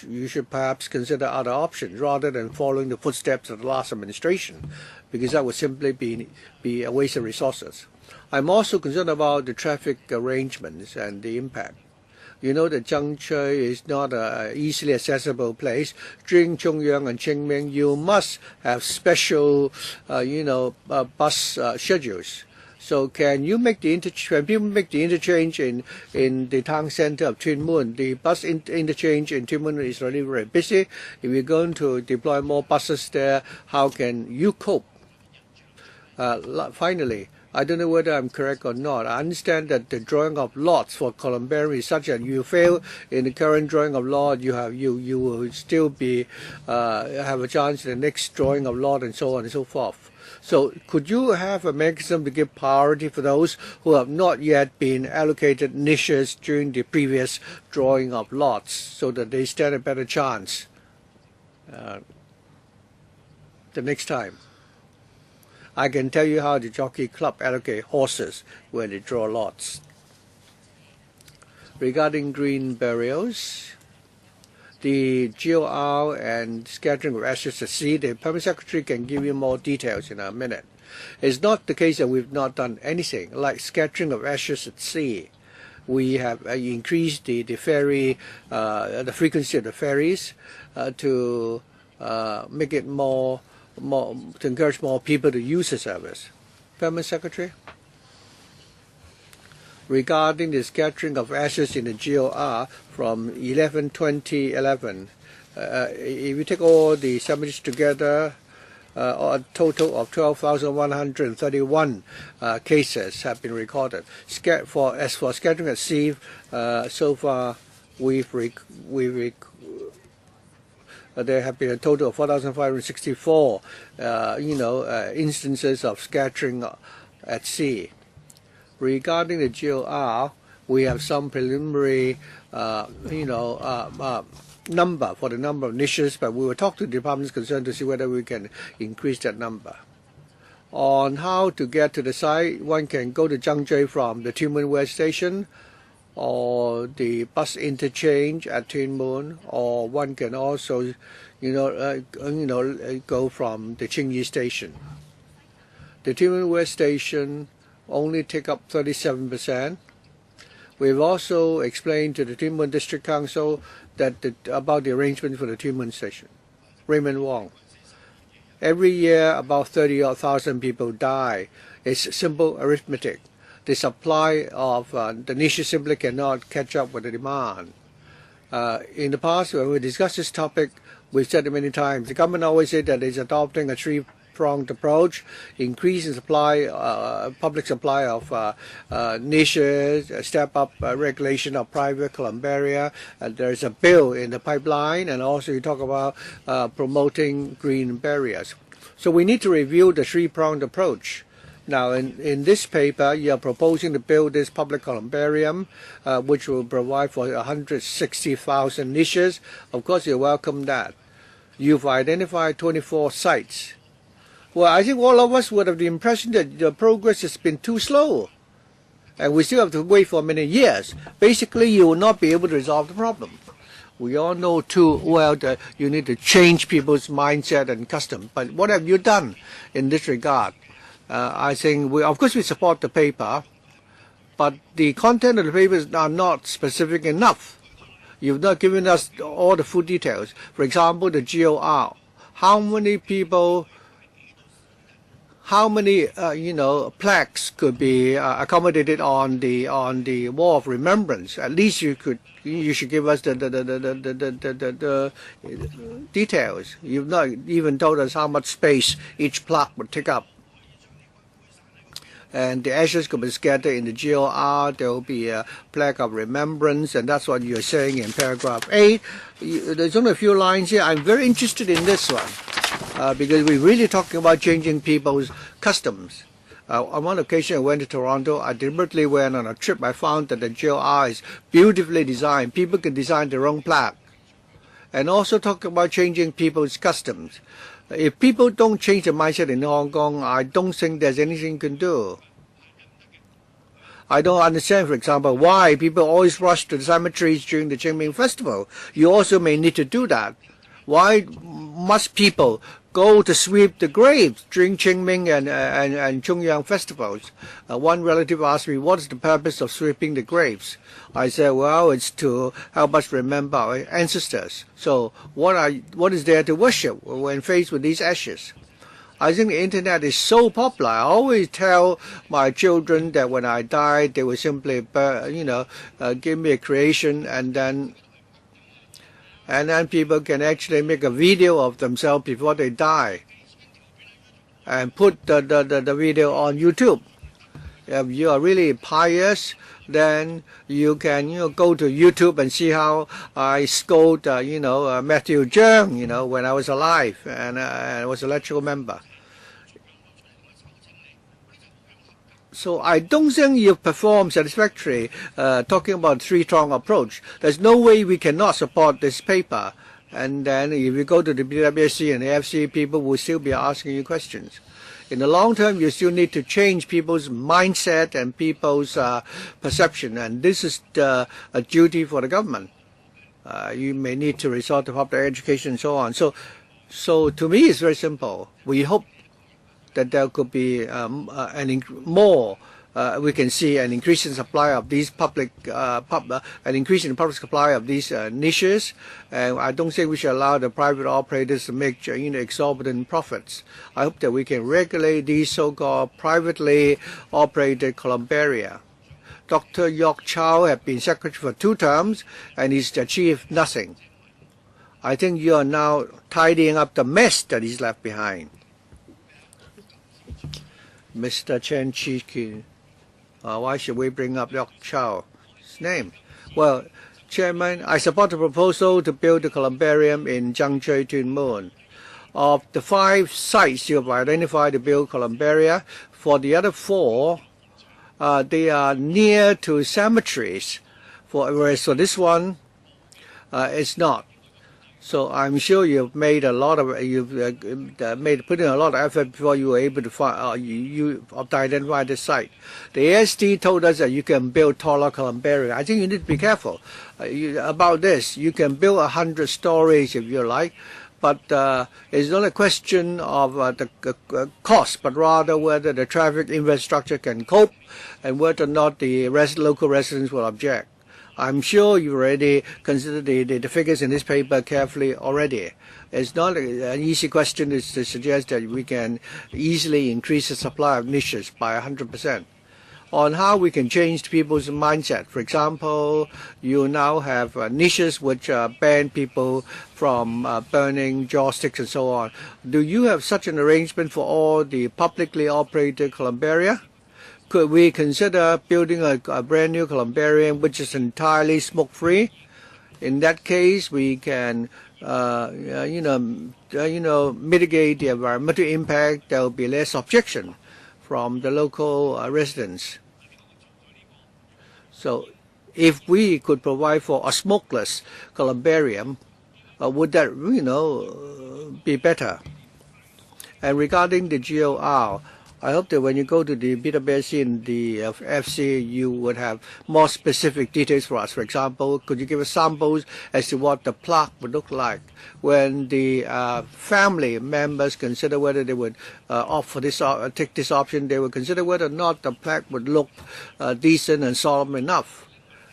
you should perhaps consider other options rather than following the footsteps of the last administration, because that would simply be a waste of resources. I'm also concerned about the traffic arrangements and the impact. You know that Zhengzhou is not an easily accessible place. During Chongyang and Qingming, you must have special, bus schedules. So can you make the interchange in the town center of Tin Mun? The bus interchange in Tin Mun is already very busy. If you're going to deploy more buses there, how can you cope? Finally, I don't know whether I'm correct or not. I understand that the drawing of lots for columbarium is such that you fail in the current drawing of lot, you will still be have a chance in the next drawing of lot, and so on and so forth. So could you have a mechanism to give priority for those who have not yet been allocated niches during the previous drawing of lots, so that they stand a better chance the next time? I can tell you how the jockey club allocate horses when they draw lots. Regarding green burials, the GOR and scattering of ashes at sea, the Permanent Secretary can give you more details in a minute. It's not the case that we've not done anything, like scattering of ashes at sea. We have increased the ferry, the frequency of the ferries to make it more, to encourage more people to use the service. Permanent Secretary? Regarding the scattering of ashes in the GOR from 2011, if you take all the cemeteries together, a total of 12,131 cases have been recorded. As for scattering at sea, so far there have been a total of 4,564 instances of scattering at sea. Regarding the GOR, we have some preliminary number for the number of niches, but we will talk to the departments concerned to see whether we can increase that number. On how to get to the site, one can go to Zhangzhou from the Tuen Mun West Station, or the bus interchange at Tuen Mun, or one can also, go from the Qingyi Station. The Tuen Mun West Station only take up 37%. We've also explained to the Tuen Mun District Council about the arrangement for the Tuen Mun Station. Raymond Wong. Every year about 30,000 people die. It's simple arithmetic. The supply of the niches simply cannot catch up with the demand. In the past, when we discussed this topic, we've said it many times. The government always said that it's adopting a three-pronged approach: increase in supply, public supply of niches, step up regulation of private columbaria. There's a bill in the pipeline, and also you talk about promoting green barriers. So we need to review the three-pronged approach. Now, in this paper, you are proposing to build this public columbarium, which will provide for 160,000 niches. Of course, you welcome that. You've identified 24 sites. Well, I think all of us would have the impression that the progress has been too slow, and we still have to wait for many years. Basically, you will not be able to resolve the problem. We all know too well that you need to change people's mindset and custom. But what have you done in this regard? I think of course we support the paper, but the content of the papers are not specific enough. You've not given us all the full details. For example, the GOR. How many people? How many plaques could be accommodated on the wall of remembrance? At least you should give us the details. You've not even told us how much space each plaque would take up. And the ashes could be scattered in the GOR. There will be a plaque of remembrance, and that's what you're saying in paragraph 8. There's only a few lines here. I'm very interested in this one because we're really talking about changing people's customs. On one occasion, I went to Toronto. I deliberately went on a trip. I found that the GOR is beautifully designed. People can design their own plaque. And also talk about changing people's customs. If people don't change their mindset in Hong Kong, I don't think there's anything you can do. I don't understand, for example, why people always rush to the cemeteries during the Qingming Festival. You also may need to do that. Why must people go to sweep the graves during Qingming and Chongyang festivals? One relative asked me, what is the purpose of sweeping the graves? I said, well, it's to help us remember our ancestors. So what is there to worship when faced with these ashes? I think the internet is so popular. I always tell my children that when I die, they will simply, give me a creation, and then people can actually make a video of themselves before they die and put the video on YouTube. If you are really pious, then you can go to YouTube and see how I scold Matthew Zheng when I was alive and I was a electoral member. So I don't think you've performed satisfactorily talking about three-pronged approach. There's no way we cannot support this paper. And then if you go to the BWSC and the FC, people will still be asking you questions. in the long term, you still need to change people's mindset and people's perception, and this is a duty for the government. You may need to resort to public education and so on. So to me, it's very simple. We hope that there could be we can see an increase in supply of these an increase in the public supply of these niches, and I don't think we should allow the private operators to make exorbitant profits. I hope that we can regulate these so-called privately operated columbaria. Dr. Yok Chow has been secretary for 2 terms, and he's achieved nothing. I think you are now tidying up the mess that is left behind. Mr. Chen Chi-kin. Why should we bring up Yok Chow's name? Well, Chairman, I support the proposal to build the columbarium in Zhangzhou Tuen Mun. Of the 5 sites you have identified to build columbaria, for the other 4, they are near to cemeteries, whereas for this one, it's not. So I'm sure you've made a lot of put in a lot of effort before you were able to find to identify the site. The ASD told us that you can build taller columbaria. I think you need to be careful about this. You can build 100 stories if you like, but it's not a question of the cost, but rather whether the traffic infrastructure can cope and whether or not the local residents will object. I'm sure you already considered the figures in this paper carefully already. It's not an easy question to suggest that we can easily increase the supply of niches by 100%. On how we can change people's mindset. For example, you now have niches which ban people from burning joysticks and so on. Do you have such an arrangement for all the publicly operated columbaria? Could we consider building a brand new columbarium which is entirely smoke-free? In that case, we can, mitigate the environmental impact. There will be less objection from the local residents. So, if we could provide for a smokeless columbarium, would that, be better? And regarding the GOR, I hope that when you go to the PWC and the FC, you would have more specific details for us. For example, could you give us samples as to what the plaque would look like when the family members consider whether they would opt for this, take this option? They would consider whether or not the plaque would look decent and solemn enough.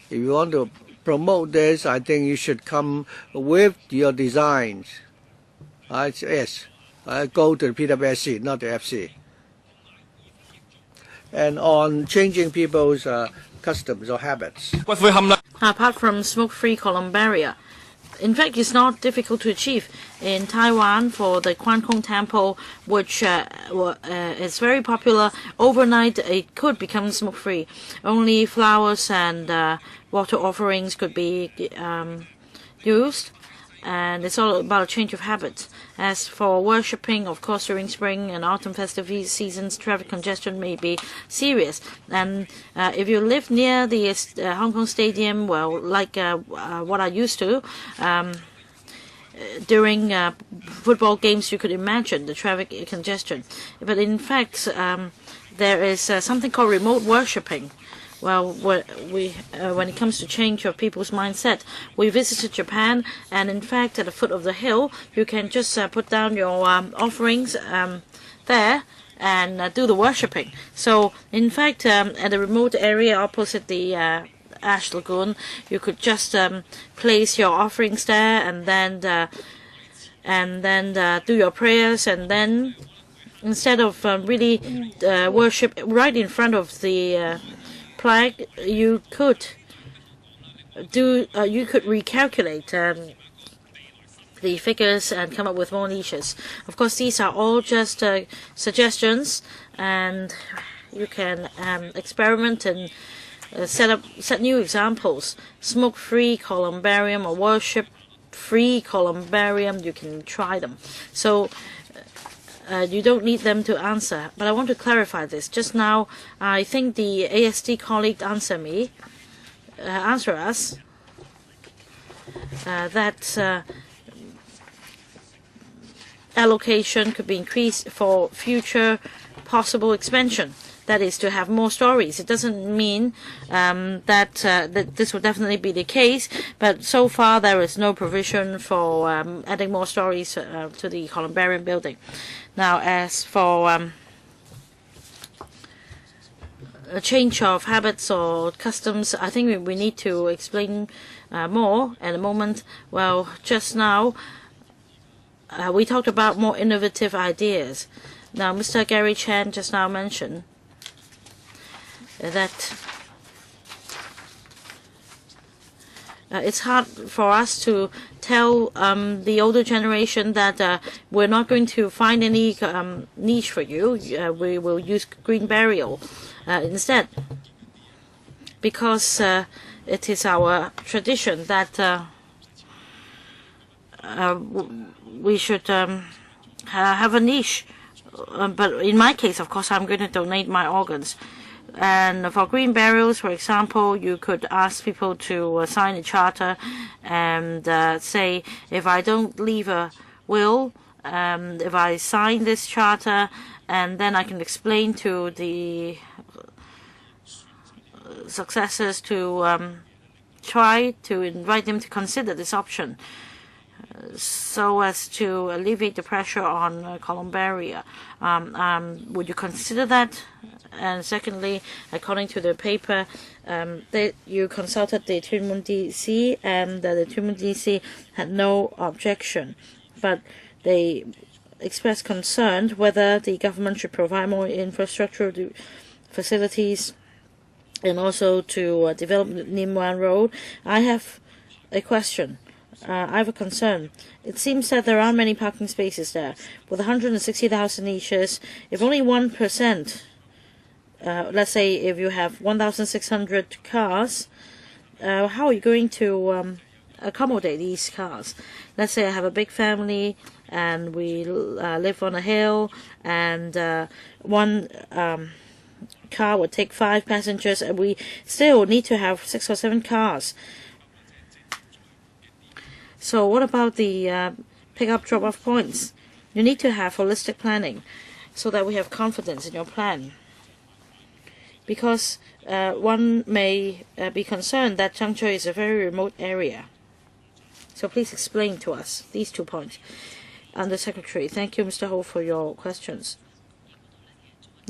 If you want to promote this, I think you should come with your designs. Yes, go to the PWC, not the FC. And on changing people's customs or habits. Apart from smoke-free columbaria, in fact, it's not difficult to achieve. In Taiwan, for the Quan Kong Temple, which is very popular, overnight it could become smoke-free. Only flowers and water offerings could be used. And it's all about a change of habits. As for worshipping, of course, during spring and autumn festive seasons, traffic congestion may be serious. And if you live near the Hong Kong Stadium, well, like what I used to, during football games, you could imagine the traffic congestion. But in fact, there is something called remote worshipping. Well, when it comes to change of people's mindset, we visited Japan, and in fact, at the foot of the hill, you can just put down your offerings there and do the worshipping. So, in fact, at the remote area opposite the Ash Lagoon, you could just place your offerings there, and then do your prayers, and then instead of really worship right in front of the plaque, you could recalculate the figures and come up with more niches. Of course, these are all just suggestions, and you can experiment and set new examples. Smoke-free columbarium or worship-free columbarium, you can try them. So you don't need them to answer. But I want to clarify this. Just now, I think the ASD colleague answer us that allocation could be increased for future possible expansion. That is to have more stories. It doesn't mean that this will definitely be the case, but so far there is no provision for adding more stories to the columbarium building. Now, as for a change of habits or customs, I think we need to explain more at the moment. Well, just now we talked about more innovative ideas. Now, Mr. Gary Chan just now mentioned that it's hard for us to tell the older generation that we're not going to find any niche for you. We will use green burial instead, because it is our tradition that we should have a niche. But in my case, of course, I'm going to donate my organs. And for green burials, for example, you could ask people to sign a charter and say, if I don't leave a will, if I sign this charter, and then I can explain to the successors to try to invite them to consider this option, so as to alleviate the pressure on columbaria. Would you consider that? And secondly, according to the paper, you consulted the Tuen Mun DC, and the Tuen Mun DC had no objection, but they expressed concern whether the government should provide more infrastructure facilities and also to develop Nim Wan Road. I have a question. I have a concern. It seems that there are many parking spaces there. With 160,000 niches, if only 1%, let's say if you have 1,600 cars, how are you going to accommodate these cars? Let's say I have a big family and we live on a hill, and one car would take 5 passengers, and we still need to have 6 or 7 cars. So what about the pick-up drop-off points? You need to have holistic planning so that we have confidence in your plan. Because one may be concerned that Changzhou is a very remote area. So please explain to us these 2 points. Under Secretary, thank you, Mr. Ho, for your questions.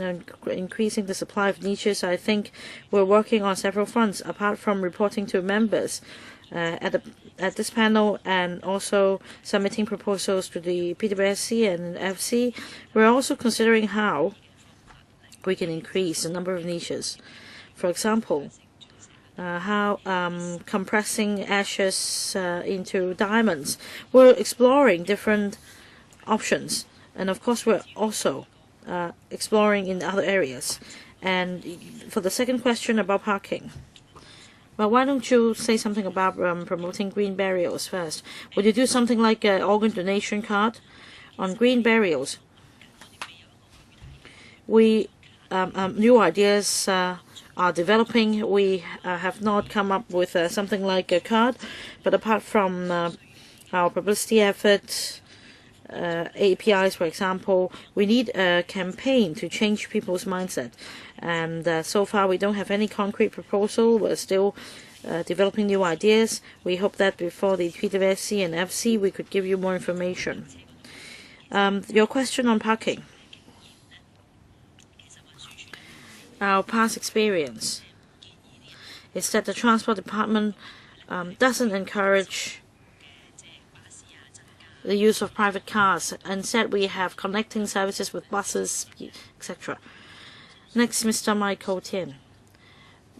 And increasing the supply of niches, I think we're working on several fronts, apart from reporting to members at this panel and also submitting proposals to the PWSC and FC. We're also considering how we can increase the number of niches. For example, how compressing ashes into diamonds. We're exploring different options, and of course we're also exploring in other areas. And for the second question about parking, well, why don't you say something about promoting green burials first? Would you do something like an organ donation card on green burials? We new ideas are developing. We have not come up with something like a card, but apart from our publicity efforts, APIs, for example, we need a campaign to change people's mindset. And so far, we don't have any concrete proposal. We're still developing new ideas. We hope that before the PWSC and FC, we could give you more information. Your question on parking. Our past experience is that the Transport Department doesn't encourage the use of private cars. Instead, we have connecting services with buses, etc. Next, Mr. Michael Tian.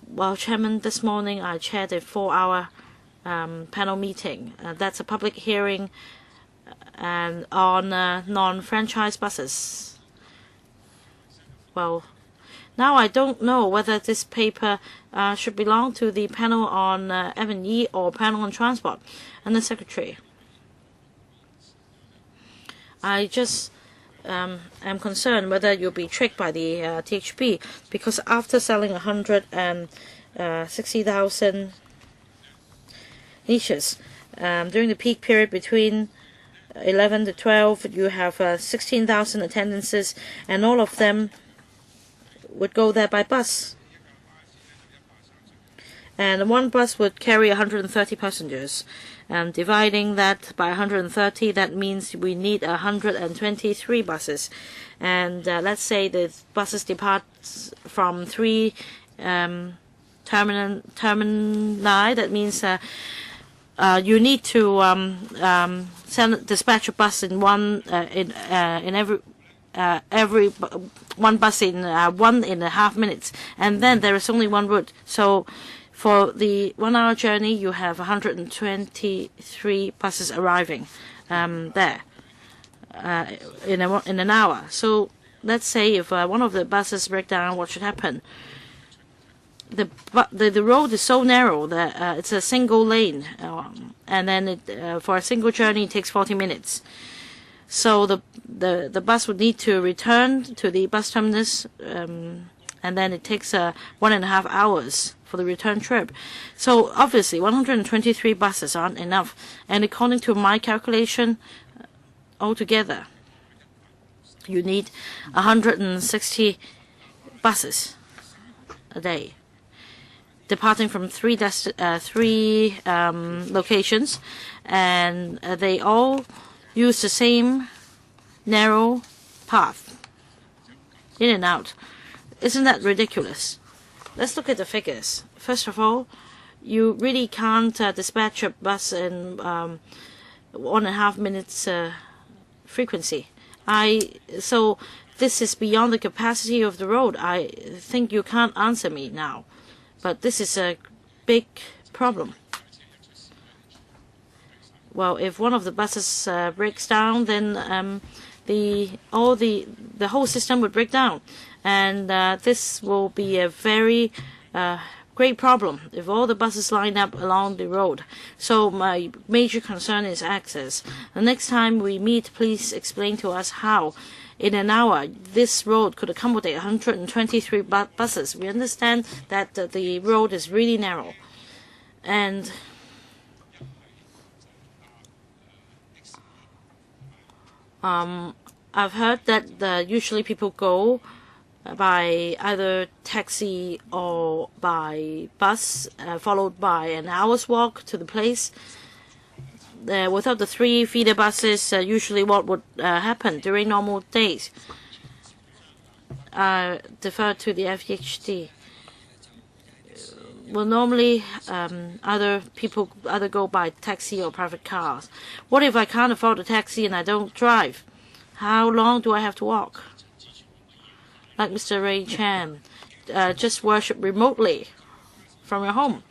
Well, Chairman, this morning I chaired a 4-hour panel meeting. That's a public hearing on non-franchise buses. Well, now I don't know whether this paper should belong to the panel on F&E or panel on transport. And the Secretary, I just am concerned whether you'll be tricked by the THP, because after selling 160,000 niches during the peak period between 11 to 12, you have 16,000 attendances, and all of them would go there by bus. And one bus would carry 130 passengers. And dividing that by 130, that means we need 123 buses. And let's say the buses depart from 3 termini. That means you need to dispatch a bus in every one bus in 1.5 minutes, and then there is only one route. So for the 1 hour journey, you have 123 buses arriving there in an hour. So let's say if one of the buses break down, what should happen? The road is so narrow that it's a single lane, and then for a single journey it takes 40 minutes. So the bus would need to return to the bus terminus, and then it takes 1.5 hours for the return trip. So obviously 123 buses aren't enough, and according to my calculation, altogether you need 160 buses a day, departing from three locations, and they all use the same narrow path, in and out. Isn't that ridiculous? Let's look at the figures. First of all, you really can't dispatch a bus in 1.5 minutes frequency. So this is beyond the capacity of the road. I think you can't answer me now, but this is a big problem. Well, if one of the buses breaks down, then the whole system would break down, and this will be a very great problem if all the buses line up along the road. So my major concern is access. The next time we meet, please explain to us how in an hour this road could accommodate 123 buses. We understand that the road is really narrow, and I've heard that usually people go by either taxi or by bus, followed by an hour's walk to the place. Without the 3 feeder buses, usually what would happen during normal days? Defer to the FEHD. Well, normally other people either go by taxi or private cars. What if I can't afford a taxi and I don't drive? How long do I have to walk? Like Mr. Ray Chan, just worship remotely from your home.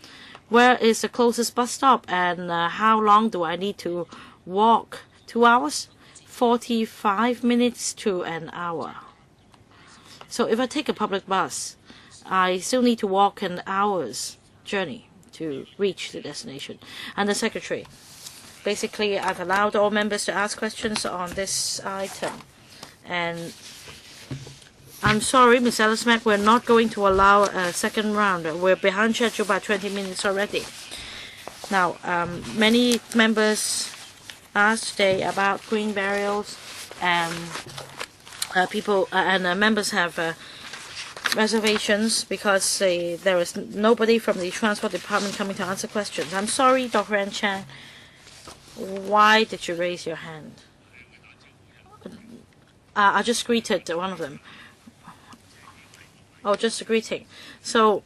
Where is the closest bus stop, and how long do I need to walk? 2 hours? 45 minutes to an hour. So if I take a public bus, I still need to walk an hour's journey to reach the destination. And the secretary, basically, I've allowed all members to ask questions on this item. And I'm sorry, Ms. Ellis-Mack, we're not going to allow a second round. We're behind schedule by 20 minutes already. Now, many members asked today about green burials, and members have reservations because there is nobody from the Transport Department coming to answer questions. I'm sorry, Dr. Ann Chan. Why did you raise your hand? I just greeted one of them. Oh, just a greeting. So,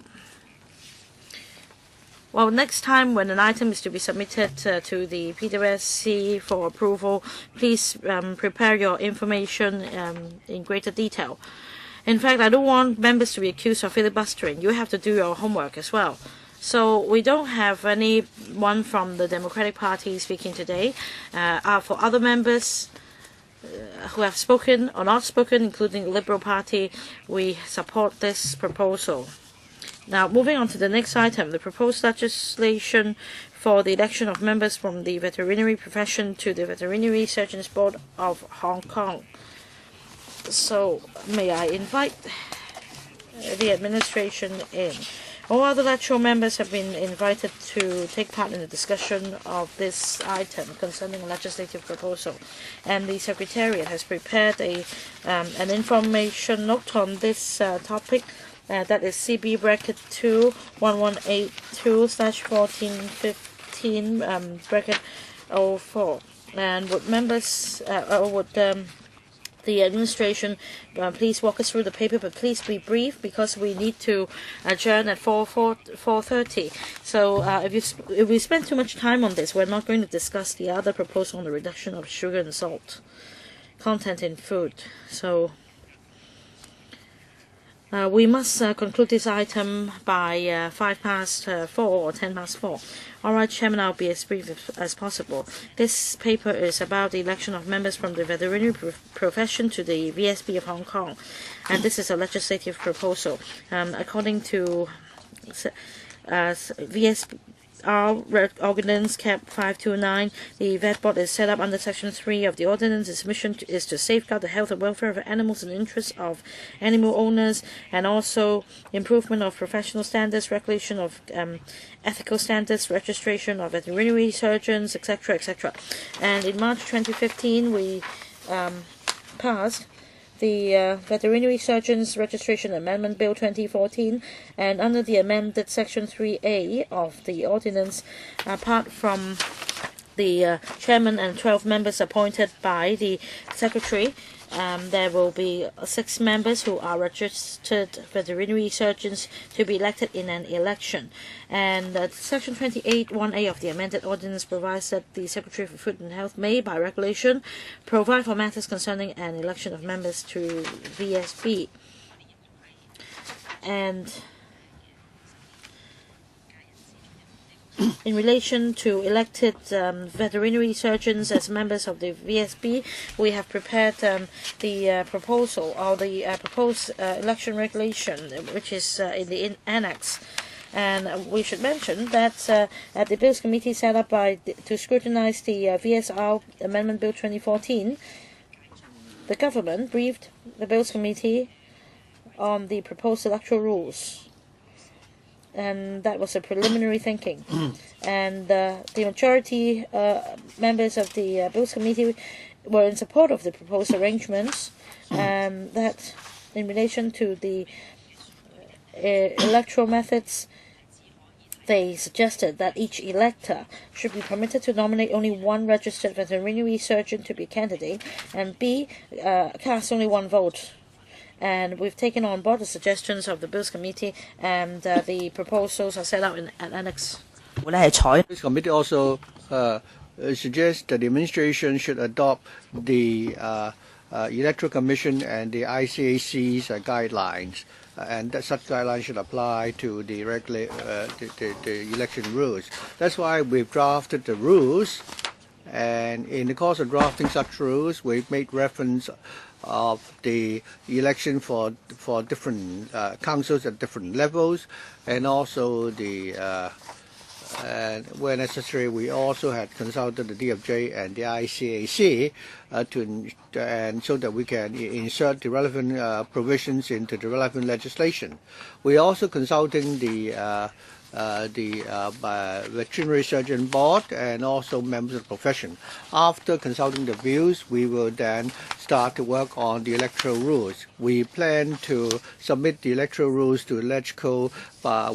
well, next time when an item is to be submitted to the PWSC for approval, please prepare your information in greater detail. In fact, I don't want members to be accused of filibustering. You have to do your homework as well. So we don't have anyone from the Democratic Party speaking today. For other members who have spoken or not spoken, including the Liberal Party, we support this proposal. Now, moving on to the next item, the proposed legislation for the election of members from the veterinary profession to the Veterinary Surgeons Board of Hong Kong. So, may I invite the administration in. All other electoral members have been invited to take part in the discussion of this item concerning a legislative proposal, and the Secretariat has prepared an information note on this topic. That is CB bracket 2 1182/1415 bracket 04. And would members the administration please walk us through the paper, but please be brief because we need to adjourn at 4:30. So if we spend too much time on this, we're not going to discuss the other proposal on the reduction of sugar and salt content in food. So we must conclude this item by 5:04 or 4:10. All right, Chairman, I'll be as brief as possible. This paper is about the election of members from the veterinary profession to the VSB of Hong Kong, and this is a legislative proposal. According to VSB, our Ordinance Cap 529, the Vet Board is set up under Section 3 of the Ordinance. Its mission is to safeguard the health and welfare of animals and interests of animal owners, and also improvement of professional standards, regulation of ethical standards, registration of veterinary surgeons, etc., etc. And in March 2015, we passed the Veterinary Surgeons Registration Amendment Bill 2014, and under the amended Section 3A of the ordinance, apart from the chairman and 12 members appointed by the secretary, there will be 6 members who are registered veterinary surgeons to be elected in an election. And Section 28(1)(a) of the amended ordinance provides that the Secretary for Food and Health may, by regulation, provide for matters concerning an election of members to VSB. And in relation to elected veterinary surgeons as members of the VSB, we have prepared the proposal, or the proposed election regulation, which is in the annex. And we should mention that at the Bills Committee set up to scrutinize the VSR Amendment Bill 2014, the government briefed the Bills Committee on the proposed electoral rules. And that was a preliminary thinking. And the majority members of the Bills Committee were in support of the proposed arrangements, that in relation to the electoral methods, they suggested that each elector should be permitted to nominate only one registered veterinary surgeon to be candidate, and B, cast only one vote. And we've taken on board the suggestions of the Bills Committee, and the proposals are set out in an annex. This committee also suggests that the administration should adopt the Electoral Commission and the ICAC's guidelines, and that such guidelines should apply to the election rules. That's why we've drafted the rules, and in the course of drafting such rules, we've made reference of the election for different councils at different levels, and also and where necessary, we also had consulted the DFJ and the ICAC and so that we can insert the relevant provisions into the relevant legislation. We are also consulting the Veterinary Surgeon Board and also members of the profession. After consulting the views, we will then start to work on the electoral rules. We plan to submit the electoral rules to LegCo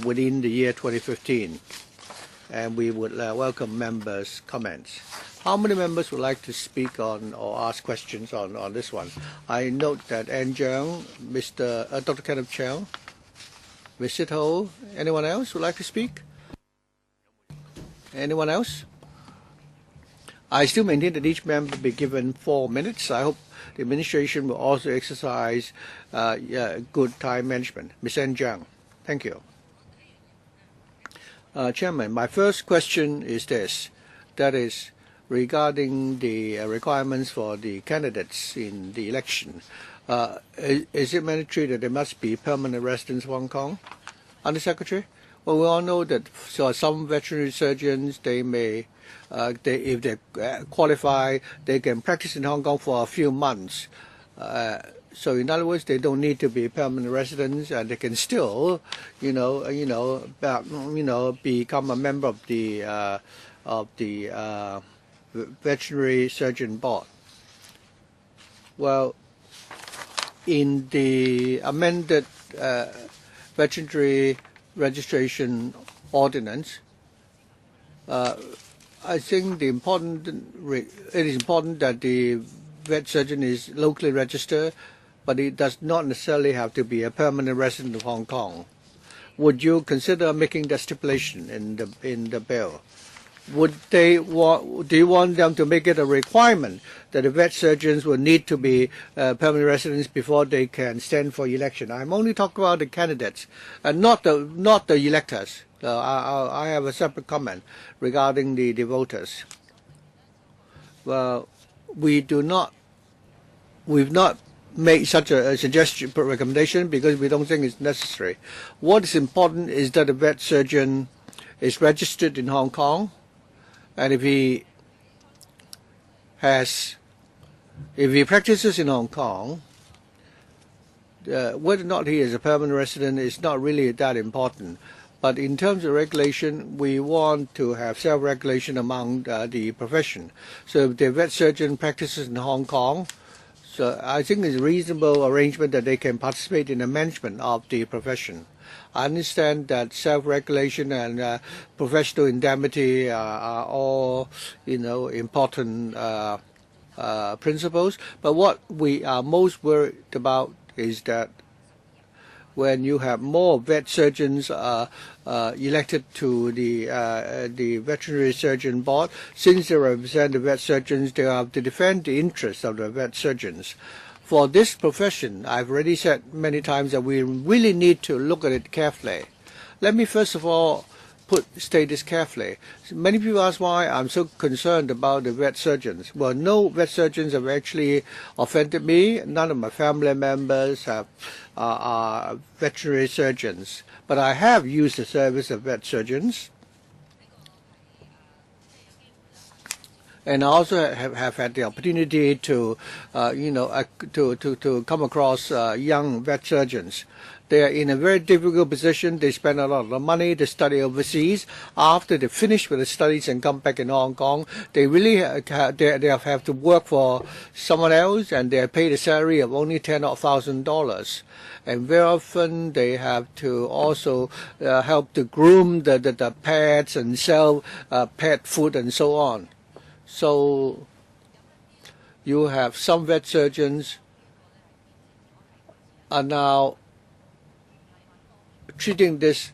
within the year 2015. And we would welcome members' comments. How many members would like to speak on or ask questions on this one? I note that Ann Jiang, Dr. Kenneth Cheung, Ms. Sit Ho, anyone else would like to speak? Anyone else? I still maintain that each member be given 4 minutes. I hope the administration will also exercise good time management. Ms. Ann Jiang, thank you. Chairman, my first question is this, that is regarding the requirements for the candidates in the election. Is it mandatory that they must be permanent residents of Hong Kong? Under Secretary? Well, we all know that some veterinary surgeons, they may, if they qualify, they can practice in Hong Kong for a few months. So in other words, they don't need to be permanent residents, and they can still, become a member of the veterinary surgeon board. Well, in the amended veterinary registration ordinance, I think it is important that the vet surgeon is locally registered, but it does not necessarily have to be a permanent resident of Hong Kong. Would you consider making that stipulation in the bill? Do you want them to make it a requirement that the vet surgeons will need to be permanent residents before they can stand for election? I'm only talking about the candidates, and not the electors. I have a separate comment regarding the voters. Well, we've not made such a suggestion, recommendation, because we don't think it's necessary. What is important is that the vet surgeon is registered in Hong Kong, and if he practices in Hong Kong, whether or not he is a permanent resident is not really that important. But in terms of regulation, we want to have self-regulation among the profession. So if the vet surgeon practices in Hong Kong, so I think it's a reasonable arrangement that they can participate in the management of the profession. I understand that self-regulation and professional indemnity are all, important principles. But what we are most worried about is that when you have more vet surgeons elected to the veterinary surgeon board, since they represent the vet surgeons, they have to defend the interests of the vet surgeons. For this profession, I've already said many times that we really need to look at it carefully. Let me first of all state this carefully. Many people ask why I'm so concerned about the vet surgeons. Well, no vet surgeons have actually offended me. None of my family members are veterinary surgeons. But I have used the service of vet surgeons. And I also have had the opportunity to, to come across young vet surgeons. They are in a very difficult position. They spend a lot of money to study overseas. After they finish with the studies and come back in Hong Kong, they really they have to work for someone else, and they are paid a salary of only $10,000. And very often they have to also help to groom the pets and sell pet food and so on. So you have some vet surgeons are now treating this,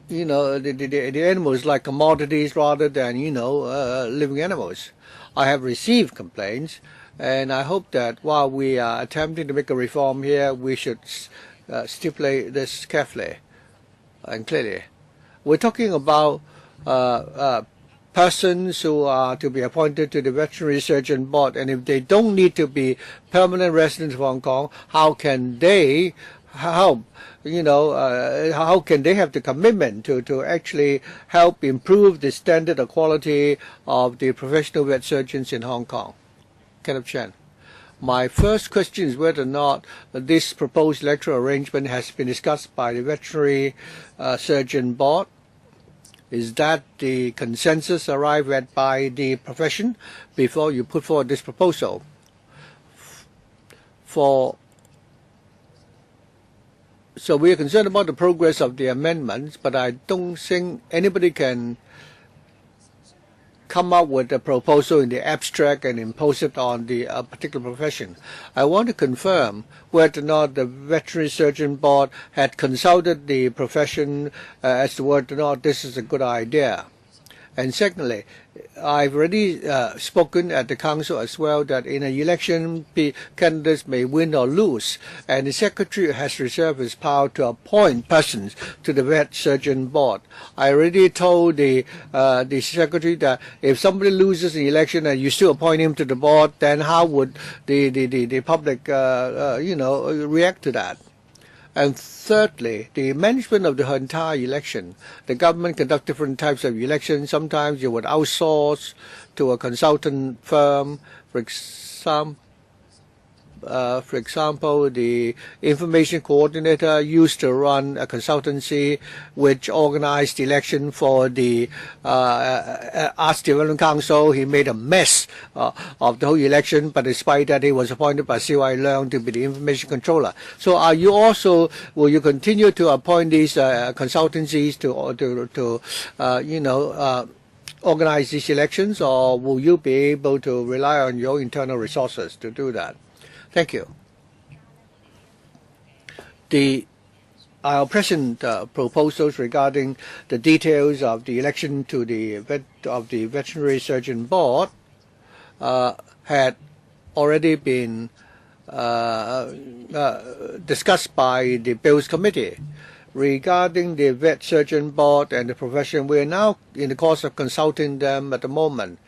the animals like commodities rather than, living animals. I have received complaints, and I hope that while we are attempting to make a reform here, we should stipulate this carefully and clearly. We're talking about persons who are to be appointed to the veterinary surgeon board, and if they don't need to be permanent residents of Hong Kong, how can they help? How can they have the commitment to actually help improve the standard of quality of the professional vet surgeons in Hong Kong? Kenneth Chen. My first question is whether or not this proposed electoral arrangement has been discussed by the veterinary surgeon board. Is that the consensus arrived at by the profession before you put forward this proposal? So we are concerned about the progress of the amendments, but I don't think anybody can come up with a proposal in the abstract and impose it on the particular profession. I want to confirm whether or not the veterinary surgeon board had consulted the profession as to whether or not this is a good idea. And secondly, I've already spoken at the council as well that in an election, candidates may win or lose, and the secretary has reserved his power to appoint persons to the vet surgeon board. I already told the secretary that if somebody loses the election and you still appoint him to the board, then how would the public react to that? And thirdly, the management of the entire election. The government conduct different types of elections. Sometimes you would outsource to a consultant firm, for example. for example, the information coordinator used to run a consultancy which organized the election for the Arts Development Council. He made a mess of the whole election, but despite that, he was appointed by CY Leung to be the information controller. So will you continue to appoint these consultancies to organize these elections, or will you be able to rely on your internal resources to do that? Thank you. Our present proposals regarding the details of the election to the Veterinary Surgeon Board had already been discussed by the Bills Committee. Regarding the Vet Surgeon Board and the profession, we are now in the course of consulting them at the moment.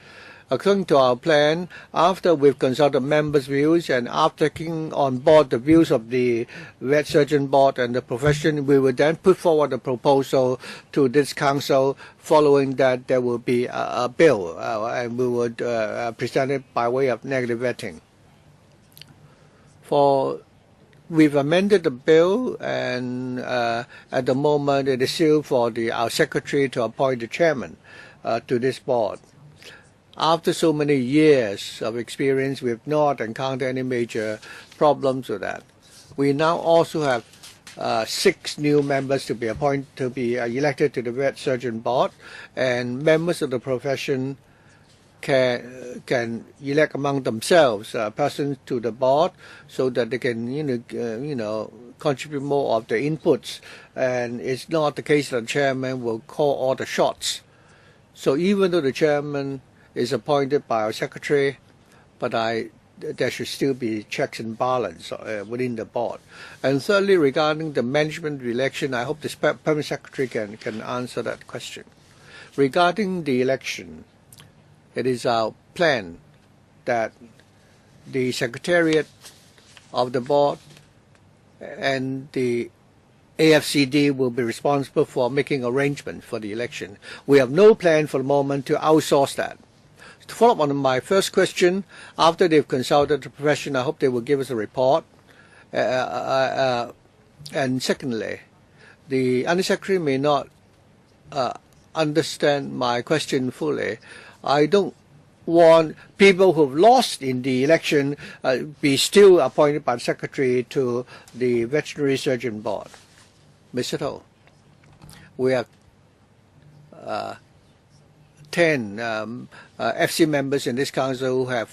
According to our plan, after we've consulted members' views and after taking on board the views of the Vet Surgeon Board and the profession, we will then put forward a proposal to this council. Following that, there will be a bill, and we would present it by way of negative vetting. We've amended the bill, and at the moment it is still for our secretary to appoint the chairman to this board. After so many years of experience, we have not encountered any major problems with that. We now also have 6 new members to be elected to the Vet Surgeon Board, and members of the profession can elect among themselves persons to the board, so that they can contribute more of the inputs, and it's not the case that the chairman will call all the shots. So even though the chairman is appointed by our secretary, but there should still be checks and balance within the board. And thirdly, regarding the management election, I hope the permanent secretary can answer that question. Regarding the election, it is our plan that the Secretariat of the board and the AFCD will be responsible for making arrangements for the election. We have no plan for the moment to outsource that. To follow up on my first question, after they've consulted the profession, I hope they will give us a report. And secondly, the Undersecretary may not understand my question fully. I don't want people who've lost in the election be still appointed by the Secretary to the Veterinary Surgeon Board. Mr. To, we have 10 FC members in this council who have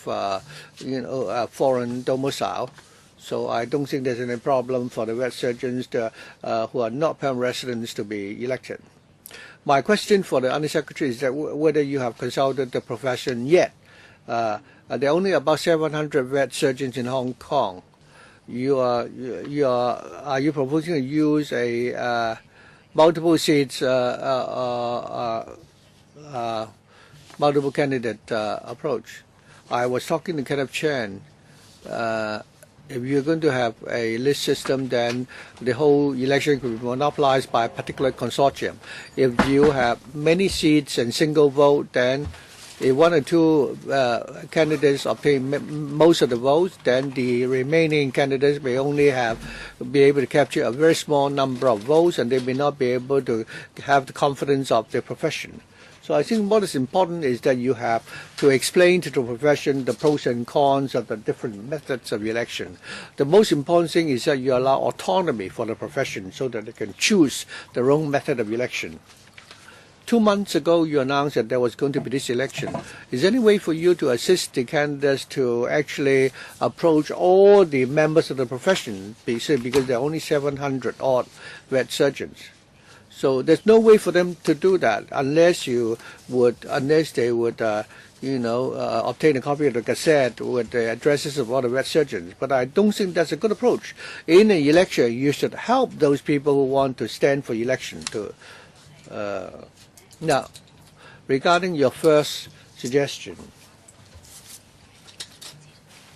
foreign domicile, so I don't think there's any problem for the vet surgeons who are not permanent residents to be elected. My question for the Undersecretary is that whether you have consulted the profession yet. There are only about 700 vet surgeons in Hong Kong. Are you proposing to use a multiple seats, multiple candidate approach? I was talking to Kenneth Chan. If you're going to have a list system, then the whole election could be monopolized by a particular consortium. If you have many seats and single vote, then if 1 or 2 candidates obtain most of the votes, then the remaining candidates may only be able to capture a very small number of votes, and they may not be able to have the confidence of their profession. So I think what is important is that you have to explain to the profession the pros and cons of the different methods of election. The most important thing is that you allow autonomy for the profession so that they can choose their own method of election. 2 months ago, you announced that there was going to be this election. Is there any way for you to assist the candidates to actually approach all the members of the profession, because there are only 700 odd vet surgeons? So there's no way for them to do that unless they would obtain a copy of the Gazette with the addresses of all the vet surgeons. But I don't think that's a good approach. In an election, you should help those people who want to stand for election to. Now, regarding your first suggestion,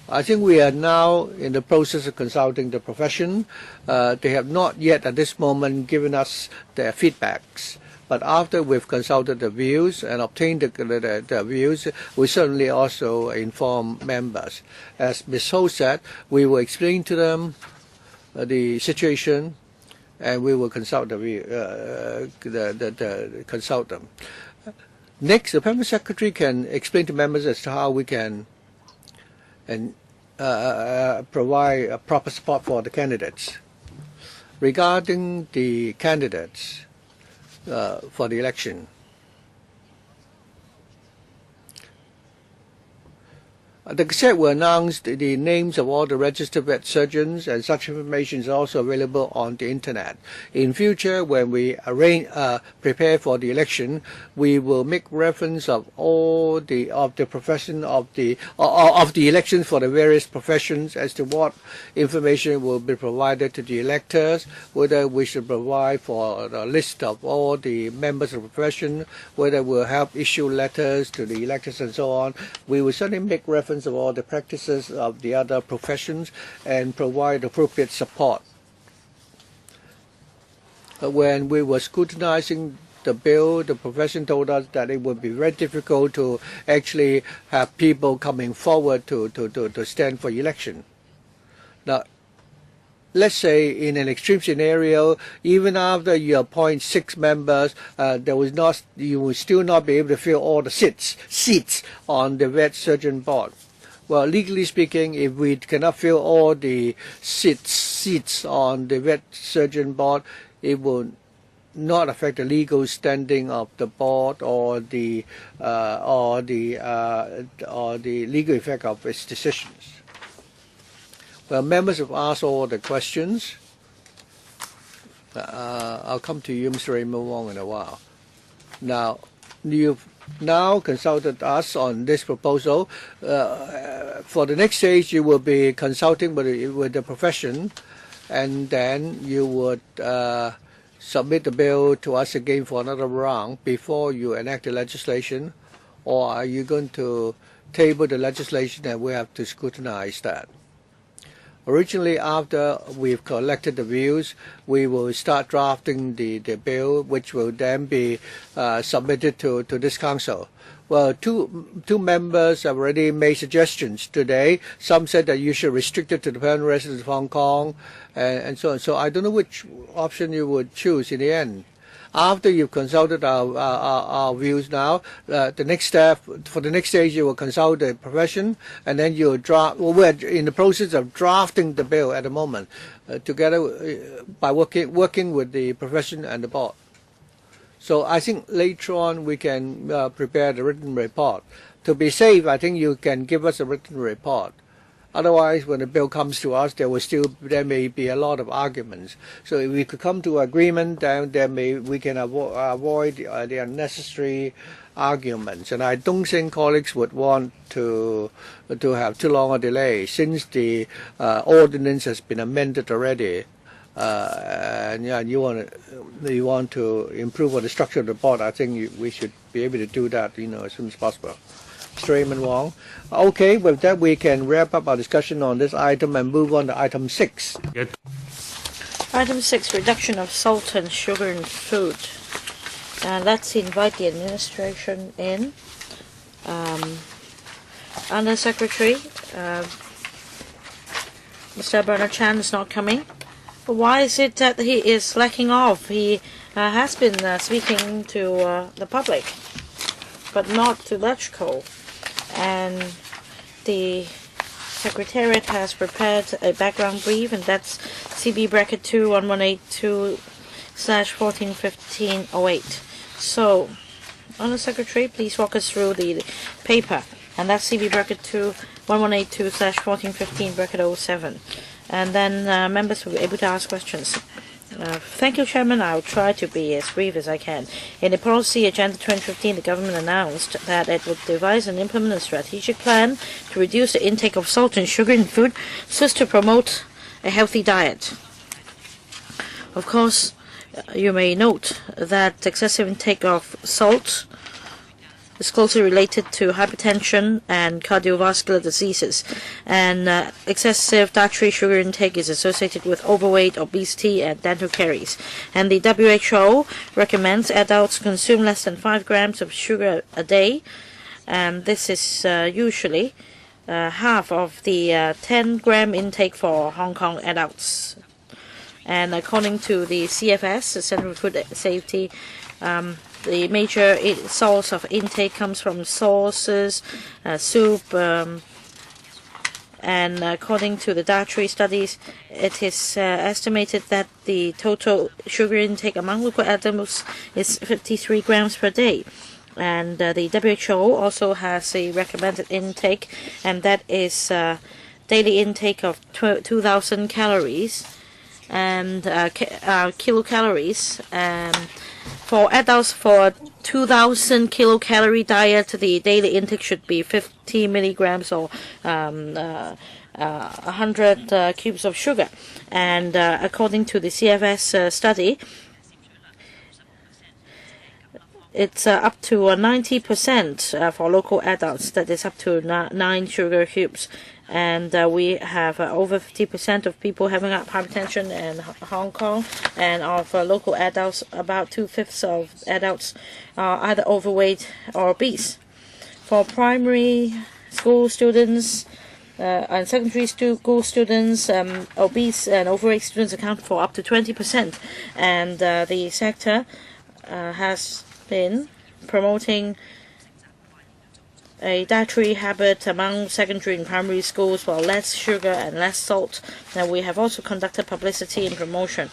I think we are now in the process of consulting the profession. They have not yet at this moment given us their feedbacks. But after we've consulted the views and obtained the views, we certainly also inform members. As Ms. Ho said, we will explain to them the situation, and we will consult consult them. Next, the Permanent Secretary can explain to members as to how we can provide a proper support for the candidates. Regarding the candidates for the election, the Gazette will announce the names of all the registered vet surgeons, and such information is also available on the internet. In future, when we prepare for the election, we will make reference of all the profession of the elections for the various professions as to what information will be provided to the electors, whether we should provide for a list of all the members of the profession, whether we'll help issue letters to the electors and so on. We will certainly make reference of all the practices of the other professions and provide appropriate support. When we were scrutinizing the bill, the profession told us that it would be very difficult to actually have people coming forward to stand for election. Now, let's say in an extreme scenario, even after you appoint 6 members, you will still not be able to fill all the seats on the vet surgeon board. Well, legally speaking, if we cannot fill all the seats on the vet surgeon board, it will not affect the legal standing of the board or the legal effect of its decisions. Well, members have asked all the questions. I'll come to you, Mr. Raymond Wong, in a while. Now, you've now consulted us on this proposal. For the next stage, you will be consulting with the profession, and then you would submit the bill to us again for another round before you enact the legislation, or are you going to table the legislation and we have to scrutinize that? Originally, after we've collected the views, we will start drafting the bill, which will then be submitted to this council. Well, two members have already made suggestions today. Some said that you should restrict it to the permanent residents of Hong Kong, and so on. So I don't know which option you would choose in the end. After you've consulted our views now, the next step, for the next stage, you will consult the profession, and then you'll draft. Well, we're in the process of drafting the bill at the moment, together by working with the profession and the board. So I think later on we can prepare the written report. To be safe, I think you can give us a written report. Otherwise, when the bill comes to us, there may be a lot of arguments. So if we could come to agreement, then we can avoid the unnecessary arguments. And I don't think colleagues would want to have too long a delay, since the ordinance has been amended already. And you want to improve on the structure of the board. I think we should be able to do that, as soon as possible. Mr. Raymond Wong. Okay, with that we can wrap up our discussion on this item and move on to item 6. Item 6, reduction of salt and sugar in food. Let's invite the administration in. Under Secretary, Mr. Bernard Chan is not coming. Why is it that he is slacking off? He has been speaking to the public, but not to LegCo. And the Secretariat has prepared a background brief, and that's CB bracket 2 1182/141508. So, Honour Secretary, please walk us through the paper, and that's CB bracket 2 1182/1415 bracket 07. And then members will be able to ask questions. Thank you, Chairman. I'll try to be as brief as I can. In the Policy Agenda 2015, the government announced that it would devise and implement a strategic plan to reduce the intake of salt and sugar in food so as to promote a healthy diet. Of course, you may note that excessive intake of salt is closely related to hypertension and cardiovascular diseases, and excessive dietary sugar intake is associated with overweight, obesity, and dental caries. And the WHO recommends adults consume less than 5 grams of sugar a day, and this is usually half of the 10-gram intake for Hong Kong adults. And according to the CFS, the Centre for Food Safety, the major source of intake comes from sauces, soup, and according to the dietary studies, it is estimated that the total sugar intake among local adults is 53 grams per day. And the WHO also has a recommended intake, and that is daily intake of 2,000 calories and kilocalories. For adults, for 2,000 kilocalorie diet, the daily intake should be 50 milligrams or 100 cubes of sugar. And according to the CFS study, it's up to 90% for local adults. That is up to 9 sugar cubes. And we have over 50% of people having hypertension in Hong Kong, and of local adults, about 2/5 of adults are either overweight or obese. For primary school students and secondary school students, obese and overweight students account for up to 20%, and the sector has been promoting a dietary habit among secondary and primary schools for less sugar and less salt. Now, we have also conducted publicity and promotion,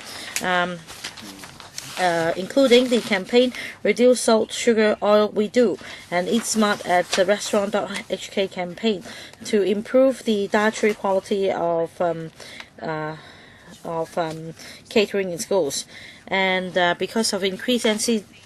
including the campaign Reduce Salt, Sugar, Oil, We Do, and Eat Smart at Restaurant.hk campaign to improve the dietary quality of catering in schools. And because of increased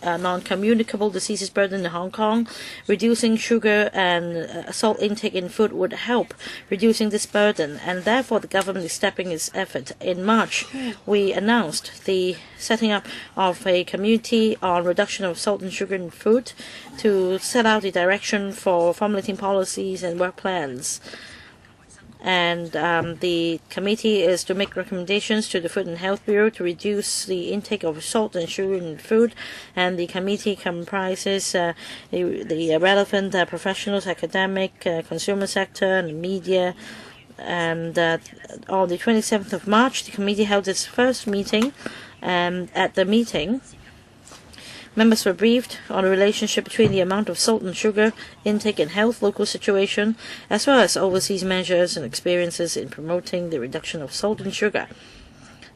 non-communicable diseases burden in Hong Kong, reducing sugar and salt intake in food would help reducing this burden, and therefore the government is stepping its effort. In March, we announced the setting up of a committee on reduction of salt and sugar in food to set out the direction for formulating policies and work plans. And the committee is to make recommendations to the Food and Health Bureau to reduce the intake of salt and sugar in food. And the committee comprises the relevant professionals, academic, consumer sector, and media. And on the 27th of March, the committee held its first meeting. And at the meeting, members were briefed on the relationship between the amount of salt and sugar intake and health, local situation, as well as overseas measures and experiences in promoting the reduction of salt and sugar.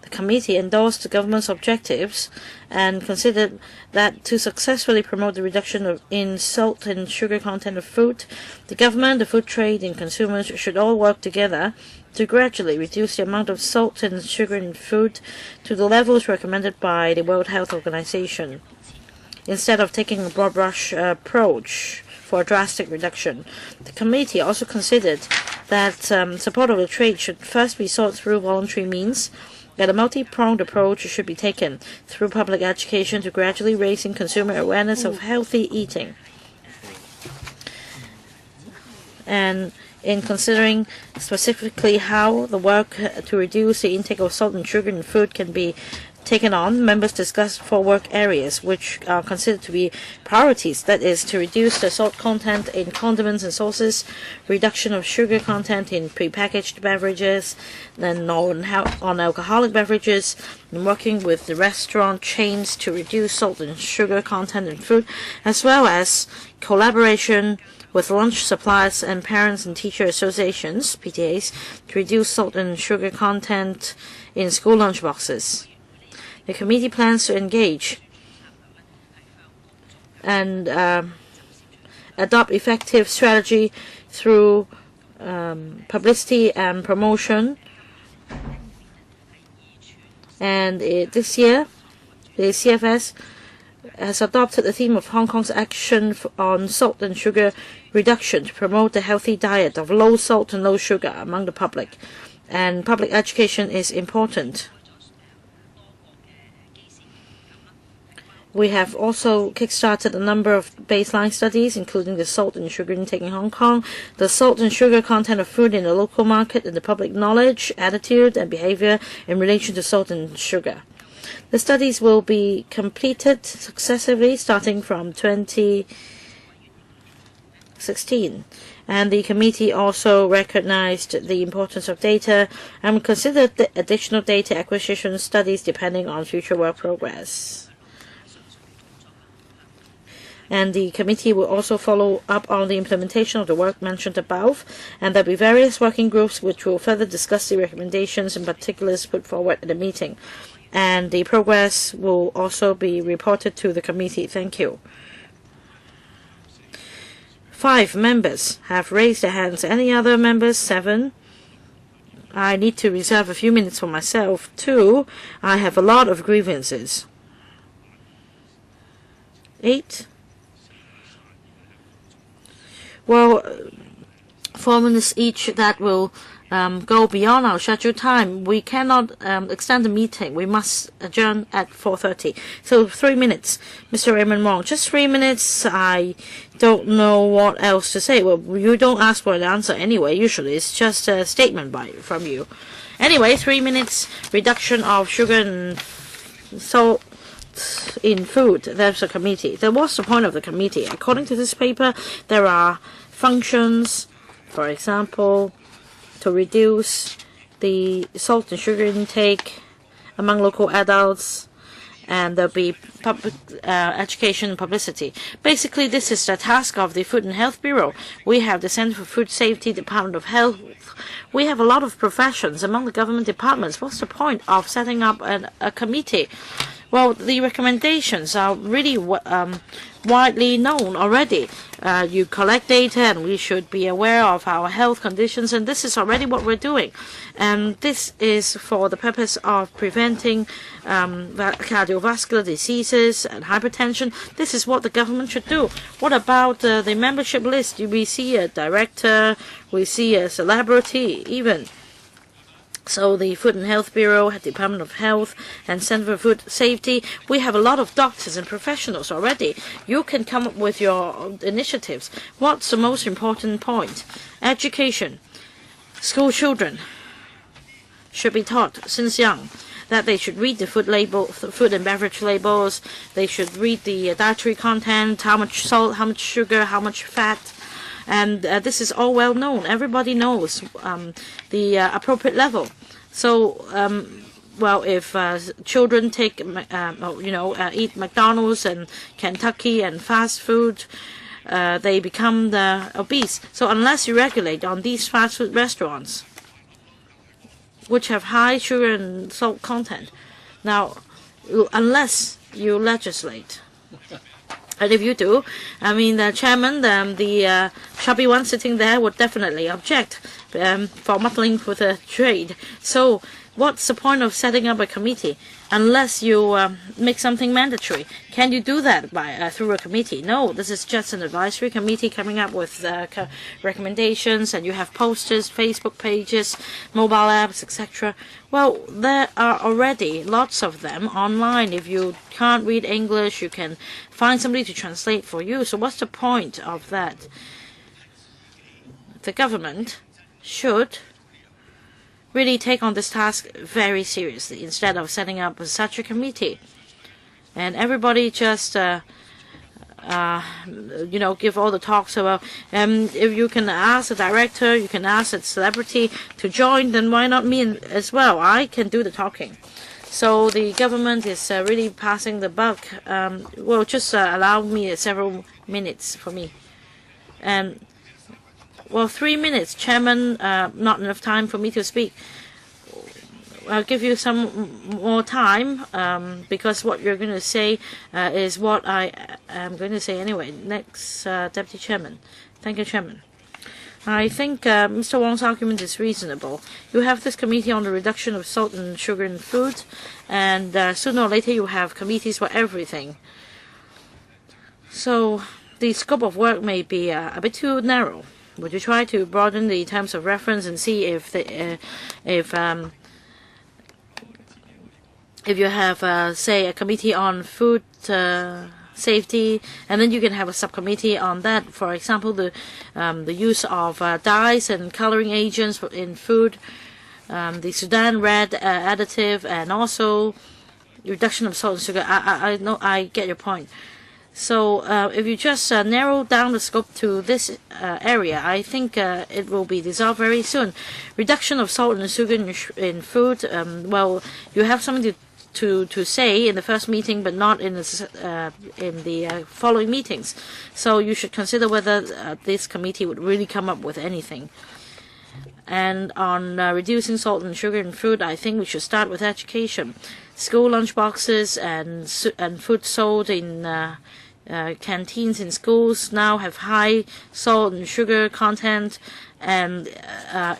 The committee endorsed the government's objectives and considered that to successfully promote the reduction in salt and sugar content of food, the government, the food trade, and consumers should all work together to gradually reduce the amount of salt and sugar in food to the levels recommended by the World Health Organization, instead of taking a broad brush approach for a drastic reduction. The committee also considered that support of the trade should first be sought through voluntary means, that a multi-pronged approach should be taken through public education to gradually raising consumer awareness of healthy eating. And in considering specifically how the work to reduce the intake of salt and sugar in food can be taken on, members discussed 4 work areas which are considered to be priorities. That is, to reduce the salt content in condiments and sauces, reduction of sugar content in prepackaged beverages, then on alcoholic beverages, and working with the restaurant chains to reduce salt and sugar content in food, as well as collaboration with lunch suppliers and parents and teacher associations, PTAs, to reduce salt and sugar content in school lunch boxes. The committee plans to engage and adopt effective strategy through publicity and promotion. And this year, the CFS has adopted the theme of Hong Kong's action on salt and sugar reduction to promote a healthy diet of low salt and low sugar among the public. And public education is important. We have also kickstarted a number of baseline studies, including the salt and sugar intake in Hong Kong, the salt and sugar content of food in the local market, and the public knowledge, attitude, and behavior in relation to salt and sugar. The studies will be completed successively starting from 2016. And the committee also recognized the importance of data and considered the additional data acquisition studies depending on future work progress. And the committee will also follow up on the implementation of the work mentioned above, and there will be various working groups which will further discuss the recommendations and particulars put forward at the meeting. And the progress will also be reported to the committee. Thank you. 5 members have raised their hands. Any other members? 7. I need to reserve a few minutes for myself. 2. I have a lot of grievances. 8. Well, 4 minutes each, that will go beyond our scheduled time. We cannot extend the meeting. We must adjourn at 4:30. So 3 minutes. Mr. Raymond Wong, just 3 minutes. I don't know what else to say. Well, you don't ask for an answer anyway. Usually it's just a statement from you. Anyway, 3 minutes. Reduction of sugar and salt in food. There's a committee. Then what's the point of the committee? According to this paper, there are functions, for example, to reduce the salt and sugar intake among local adults, and there'll be public education and publicity. Basically, this is the task of the Food and Health Bureau. We have the Center for Food Safety, Department of Health. We have a lot of professions among the government departments. What's the point of setting up a committee? Well, the recommendations are really widely known already. You collect data, and we should be aware of our health conditions, and this is already what we're doing. And this is for the purpose of preventing cardiovascular diseases and hypertension. This is what the government should do. What about the membership list? We see a director, we see a celebrity even. So the Food and Health Bureau, Department of Health, and Center for Food Safety, we have a lot of doctors and professionals already. You can come up with your initiatives. What's the most important point? Education. School children should be taught since young that they should read the food and beverage labels. They should read the dietary content, how much salt, how much sugar, how much fat. And this is all well known. Everybody knows the appropriate level. So, well, if children take, eat McDonald's and Kentucky and fast food, they become obese. So unless you regulate on these fast food restaurants, which have high sugar and salt content, now, unless you legislate. And if you do, I mean, the chairman, the chubby one sitting there would definitely object for muddling with the trade. So what's the point of setting up a committee unless you make something mandatory? Can you do that through a committee? No, this is just an advisory committee coming up with recommendations, and you have posters, Facebook pages, mobile apps, etc. Well, there are already lots of them online. If you can't read English, you can find somebody to translate for you. So what's the point of that? The government should really take on this task very seriously instead of setting up such a committee. And everybody just give all the talks about, if you can ask a director, you can ask a celebrity to join, then why not me as well? I can do the talking. So the government is really passing the buck. Well, just allow me several minutes for me. Well, 3 minutes, Chairman, not enough time for me to speak. I'll give you some more time because what you're going to say is what I am going to say anyway. Next, Deputy Chairman. Thank you, Chairman. I think Mr. Wong's argument is reasonable. You have this committee on the reduction of salt and sugar in food, and sooner or later you have committees for everything. So the scope of work may be a bit too narrow. Would you try to broaden the terms of reference and see if if you have, say, a committee on food safety, and then you can have a subcommittee on that. For example, the use of dyes and coloring agents in food, the Sudan red additive, and also reduction of salt and sugar. I know, I get your point. So if you just narrow down the scope to this area, I think it will be dissolved very soon. Reduction of salt and sugar in food. Well, you have something to say in the first meeting, but not in the following meetings. So you should consider whether this committee would really come up with anything. And on reducing salt and sugar in food, I think we should start with education. School lunch boxes and food sold in canteens in schools now have high salt and sugar content, and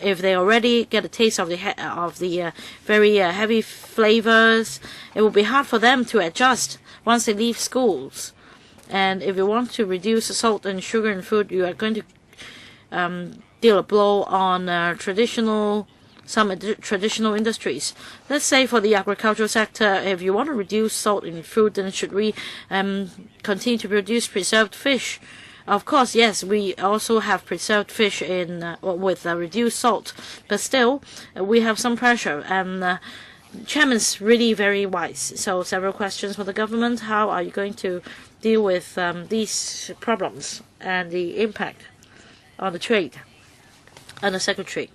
if they already get a taste of the very heavy flavors, it will be hard for them to adjust once they leave schools. And if you want to reduce the salt and sugar in food, you are going to deal a blow on some traditional industries. Let's say for the agricultural sector, if you want to reduce salt in food, then should we continue to produce preserved fish? Of course, yes, we also have preserved fish with reduced salt, but still we have some pressure. And Chairman's really very wise. So several questions for the government. How are you going to deal with these problems and the impact on the trade? And the Secretary.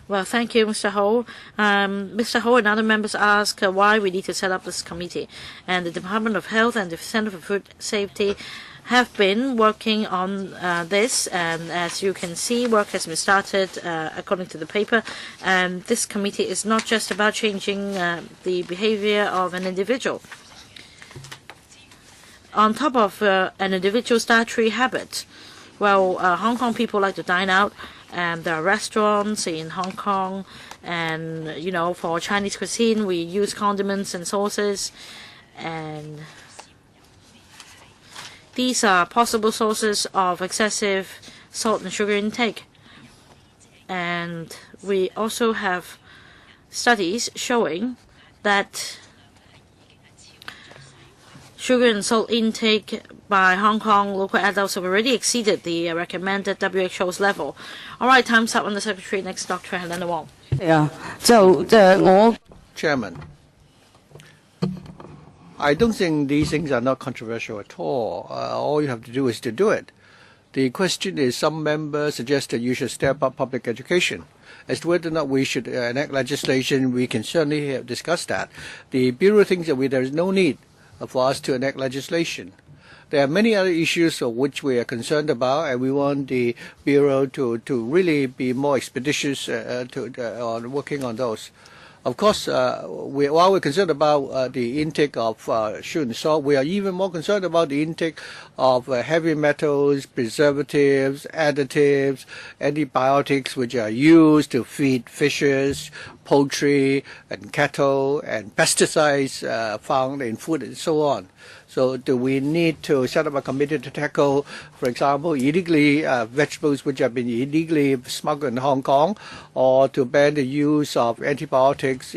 Well, thank you, Mr. Ho. Mr. Ho and other members ask why we need to set up this committee. And the Department of Health and the Center for Food Safety have been working on this. And as you can see, work has been started according to the paper. And this committee is not just about changing the behavior of an individual. On top of an individual's dietary habit, well, Hong Kong people like to dine out, and there are restaurants in Hong Kong, and for Chinese cuisine we use condiments and sauces, and these are possible sources of excessive salt and sugar intake. And we also have studies showing that sugar and salt intake by Hong Kong local adults have already exceeded the recommended WHO's level. All right, time's up on the Secretary. Next, Dr. Hon Wong. Chairman, I don't think these things are not controversial at all. All you have to do is to do it. The question is, some members suggest that you should step up public education. As to whether or not we should enact legislation, we can certainly discuss that. The Bureau thinks that there is no need for us to enact legislation. There are many other issues of which we are concerned about, and we want the Bureau to really be more expeditious on working on those. Of course, while we're concerned about the intake of sugar and salt, we are even more concerned about the intake of heavy metals, preservatives, additives, antibiotics which are used to feed fishes, poultry, and cattle, and pesticides found in food and so on. So do we need to set up a committee to tackle, for example, illegally vegetables which have been illegally smuggled in Hong Kong, or to ban the use of antibiotics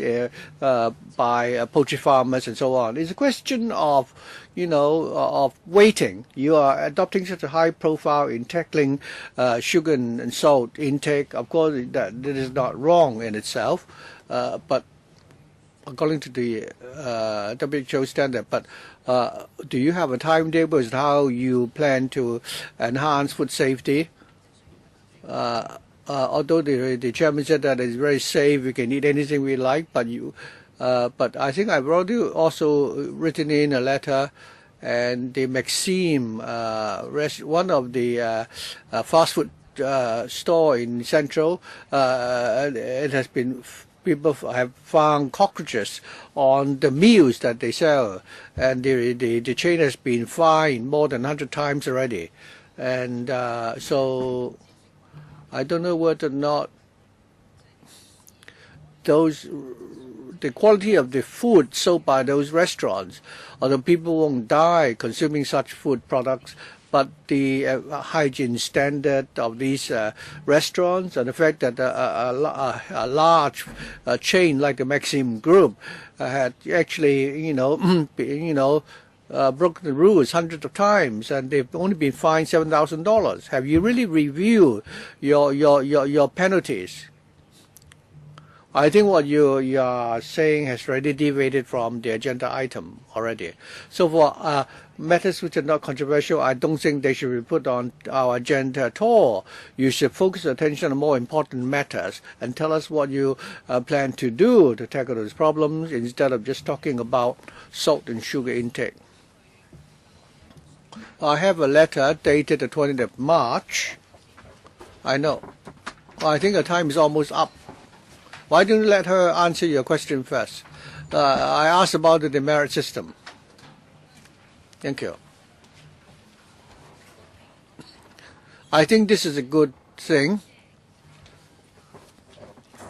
by poultry farmers and so on? It's a question of, of waiting. You are adopting such a high profile in tackling sugar and salt intake. Of course, that is not wrong in itself, but according to the WHO standard. But do you have a timetable as to how you plan to enhance food safety? Although the chairman said that it's very safe, we can eat anything we like, but I think I've already also written in a letter, and the Maxim, one of the fast food store in Central, it has been. People have found cockroaches on the meals that they sell, and the chain has been fined more than 100 times already. And so I don't know whether or not the quality of the food sold by those restaurants, although people won't die consuming such food products, but the hygiene standard of these restaurants and the fact that a large chain like the Maxim Group had actually, broken the rules hundreds of times, and they've only been fined $7,000. Have you really reviewed your penalties? I think what you are saying has already deviated from the agenda item already. So for matters which are not controversial, I don't think they should be put on our agenda at all. You should focus attention on more important matters and tell us what you plan to do to tackle those problems instead of just talking about salt and sugar intake. I have a letter dated the 20th of March. I know. I think the time is almost up. Why don't you let her answer your question first? I asked about the demerit system. Thank you. I think this is a good thing.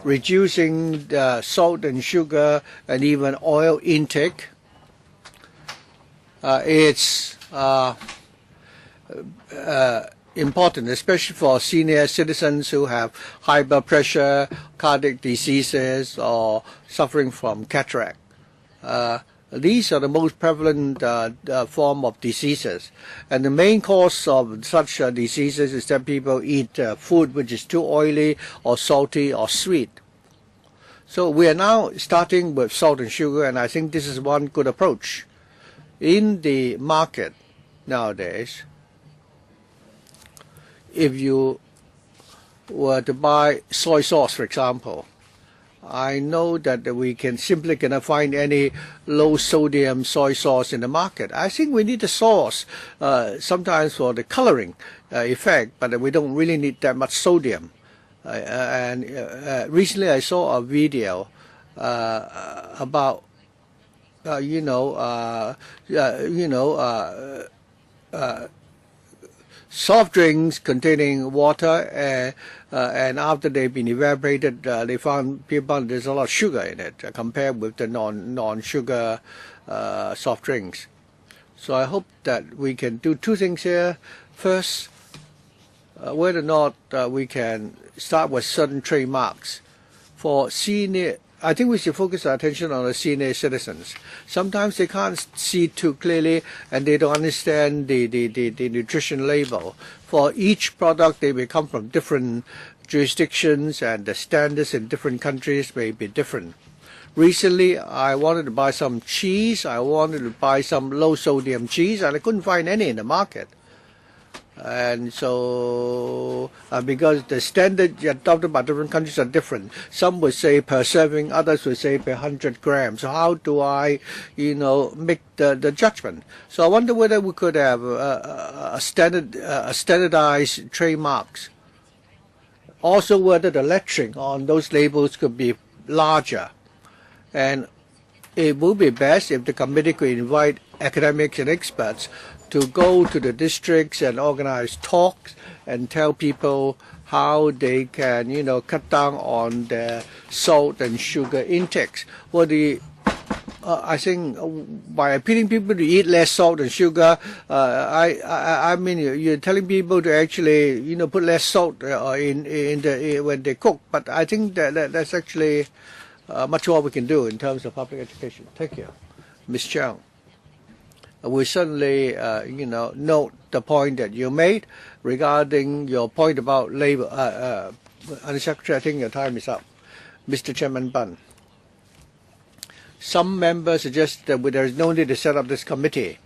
Reducing the salt and sugar and even oil intake. It's important, especially for senior citizens who have high blood pressure, cardiac diseases, or suffering from cataract. These are the most prevalent form of diseases. And the main cause of such diseases is that people eat food which is too oily or salty or sweet. So we are now starting with salt and sugar, and I think this is one good approach. In the market nowadays, if you were to buy soy sauce, for example, I know that we simply cannot find any low-sodium soy sauce in the market. I think we need the sauce sometimes for the coloring effect, but we don't really need that much sodium. Recently I saw a video about soft drinks containing water, and after they've been evaporated, they found there's a lot of sugar in it compared with the non-sugar soft drinks. So I hope that we can do two things here. First, whether or not we can start with certain trademarks for senior. I think we should focus our attention on the senior citizens. Sometimes they can't see too clearly and they don't understand the nutrition label. For each product, they may come from different jurisdictions and the standards in different countries may be different. Recently, I wanted to buy some cheese. I wanted to buy some low-sodium cheese, and I couldn't find any in the market. And so, because the standards adopted by different countries are different, some would say per serving, others would say per 100 grams. So how do I, make the judgment? So I wonder whether we could have standardized trademarks. Also, whether the lettering on those labels could be larger. And it would be best if the committee could invite academics and experts to go to the districts and organize talks and tell people how they can, cut down on their salt and sugar intakes. Well, I think by appealing people to eat less salt and sugar, I mean you're telling people to actually, put less salt when they cook. But I think that's actually much more we can do in terms of public education. Thank you, Ms. Chow. We certainly, note the point that you made regarding your point about labor. Undersecretary, I think your time is up. Mr. Chairman Ban. Some members suggest that there is no need to set up this committee.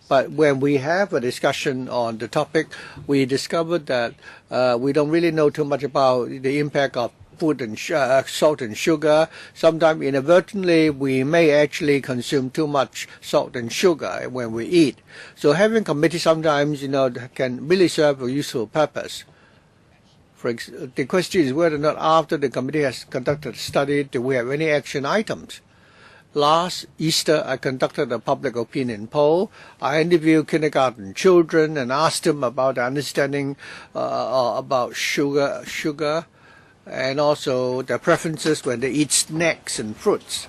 But when we have a discussion on the topic, we discovered that we don't really know too much about the impact of food and salt and sugar. Sometimes inadvertently we may actually consume too much salt and sugar when we eat. So having committee sometimes can really serve a useful purpose. The question is whether or not after the committee has conducted a study, do we have any action items? Last Easter, I conducted a public opinion poll. I interviewed kindergarten children and asked them about their understanding about sugar, and also their preferences when they eat snacks and fruits.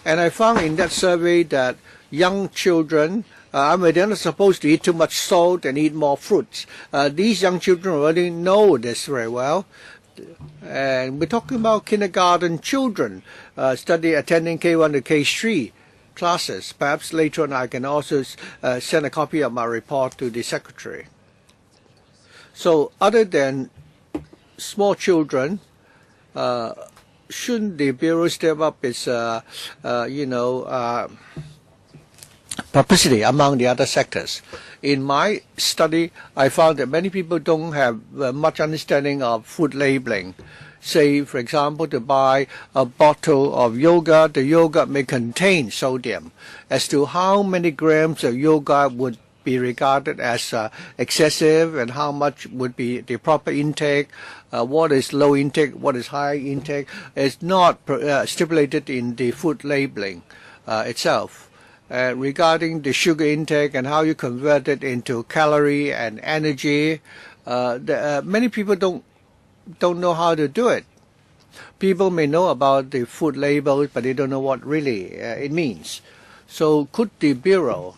And I found in that survey that young children they're not supposed to eat too much salt and eat more fruits. These young children already know this very well. And we're talking about kindergarten children attending K1 to K3 classes. Perhaps later on I can also send a copy of my report to the secretary. So other than small children, shouldn't the Bureau step up its, publicity among the other sectors? In my study, I found that many people don't have much understanding of food labeling. Say, for example, to buy a bottle of yogurt, the yogurt may contain sodium. As to how many grams of yogurt would be regarded as excessive and how much would be the proper intake, what is low intake, what is high intake, is not stipulated in the food labeling itself. Regarding the sugar intake and how you convert it into calorie and energy, many people don't know how to do it. People may know about the food labels, but they don't know what really it means. So could the Bureau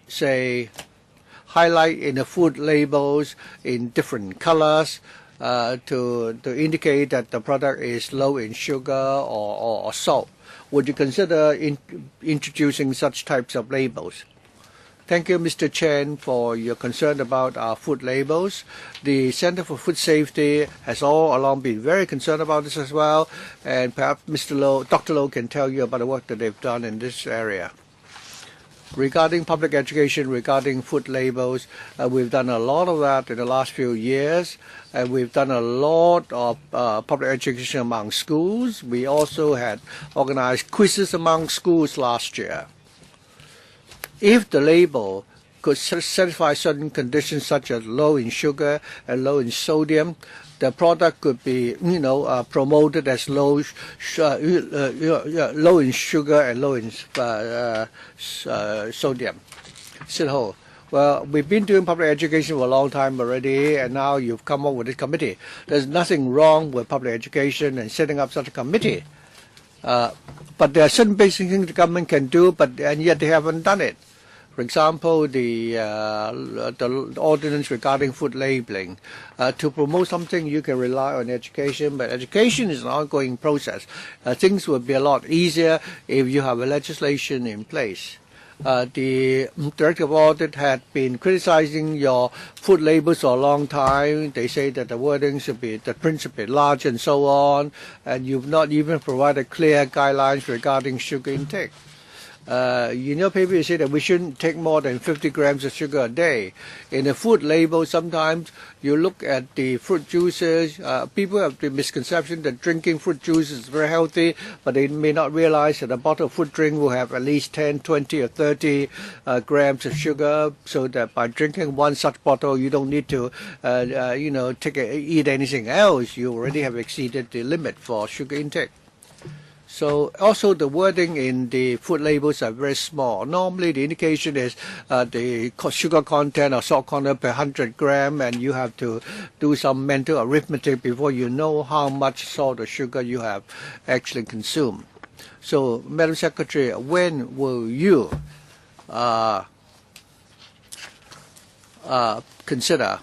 say highlight in the food labels in different colors to indicate that the product is low in sugar or salt? Would you consider introducing such types of labels? Thank you, Mr. Chen, for your concern about our food labels. The Center for Food Safety has all along been very concerned about this as well, and perhaps Dr. Low can tell you about the work that they've done in this area. Regarding public education, regarding food labels, we've done a lot of that in the last few years, and we've done a lot of public education among schools. We also had organized quizzes among schools last year. If the label could satisfy certain conditions such as low in sugar and low in sodium, the product could be, promoted as low in sugar and low in sodium. Well, we've been doing public education for a long time already, and now you've come up with this committee. There's nothing wrong with public education and setting up such a committee. But there are certain basic things the government can do, and yet they haven't done it. For example, the ordinance regarding food labeling. To promote something, you can rely on education, but education is an ongoing process. Things would be a lot easier if you have a legislation in place. The Director of Audit had been criticizing your food labels for a long time. They say that the wording should be, the print should be large and so on, and you've not even provided clear guidelines regarding sugar intake. In your paper, you say that we shouldn't take more than 50 grams of sugar a day. In the food label, sometimes you look at the fruit juices. People have the misconception that drinking fruit juice is very healthy, but they may not realize that a bottle of fruit drink will have at least 10, 20, or 30 grams of sugar, so that by drinking one such bottle, you don't need to, eat anything else. You already have exceeded the limit for sugar intake. So also the wording in the food labels are very small. Normally the indication is the sugar content or salt content per 100 gram, and you have to do some mental arithmetic before you know how much salt or sugar you have actually consumed. So, Madam Secretary, when will you consider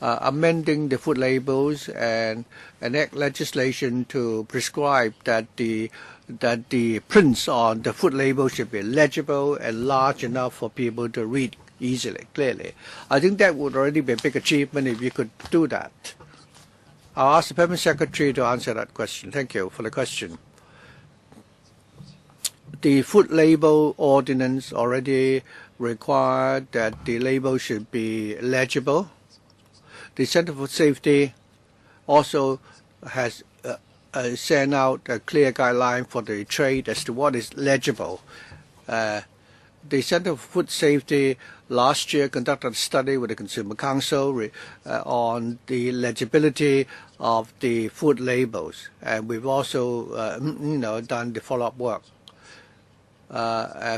amending the food labels and enact legislation to prescribe that the prints on the food label should be legible and large enough for people to read easily, clearly? I think that would already be a big achievement if you could do that. I'll ask the Permanent Secretary to answer that question. Thank you for the question. The food label ordinance already required that the label should be legible. The Center for Safety also has sent out a clear guideline for the trade as to what is legible. The Center for Food Safety last year conducted a study with the Consumer Council on the legibility of the food labels, and we've also done the follow-up work.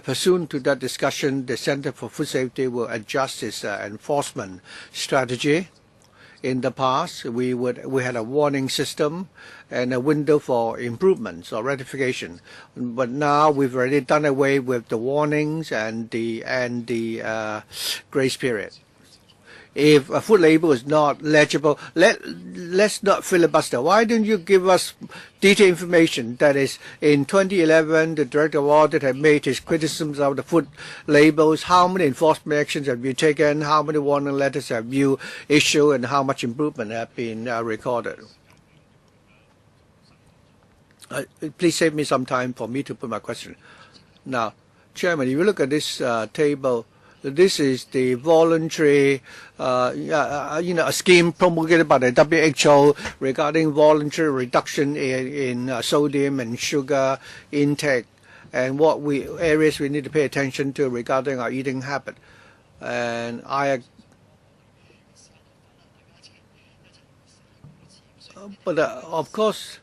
Pursuant to that discussion, the Center for Food Safety will adjust its enforcement strategy. In the past, we had a warning system and a window for improvements or rectification, but now we've already done away with the warnings and the grace period. If a food label is not legible, let's not filibuster. Why don't you give us detailed information? That is, in 2011, the Director of Audit had made his criticisms of the food labels. How many enforcement actions have you taken? How many warning letters have you issued? And how much improvement have been recorded? Please save me some time for me to put my question. Now, Chairman, if you look at this table, this is the voluntary, a scheme promulgated by the WHO regarding voluntary reduction in sodium and sugar intake, and what areas we need to pay attention to regarding our eating habit. And of course,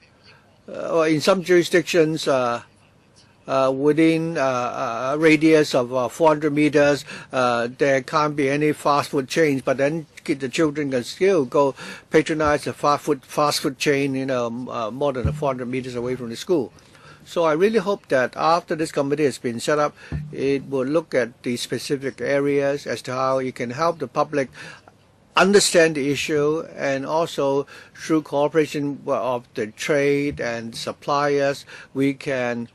in some jurisdictions, within a radius of 400 meters, there can't be any fast food chains, but then the children can still go patronize a fast food chain, more than 400 meters away from the school. So I really hope that after this committee has been set up, it will look at the specific areas as to how it can help the public understand the issue, and also through cooperation of the trade and suppliers, we can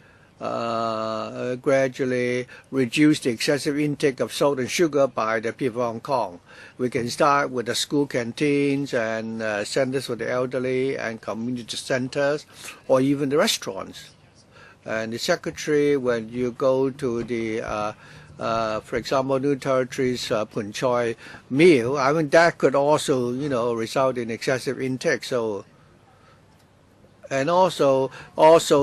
gradually reduce the excessive intake of salt and sugar by the people of Hong Kong. We can start with the school canteens and centers for the elderly and community centers, or even the restaurants. And the Secretary, when you go to the for example, New Territories Pun Choi meal, I mean that could also, result in excessive intake. So, and also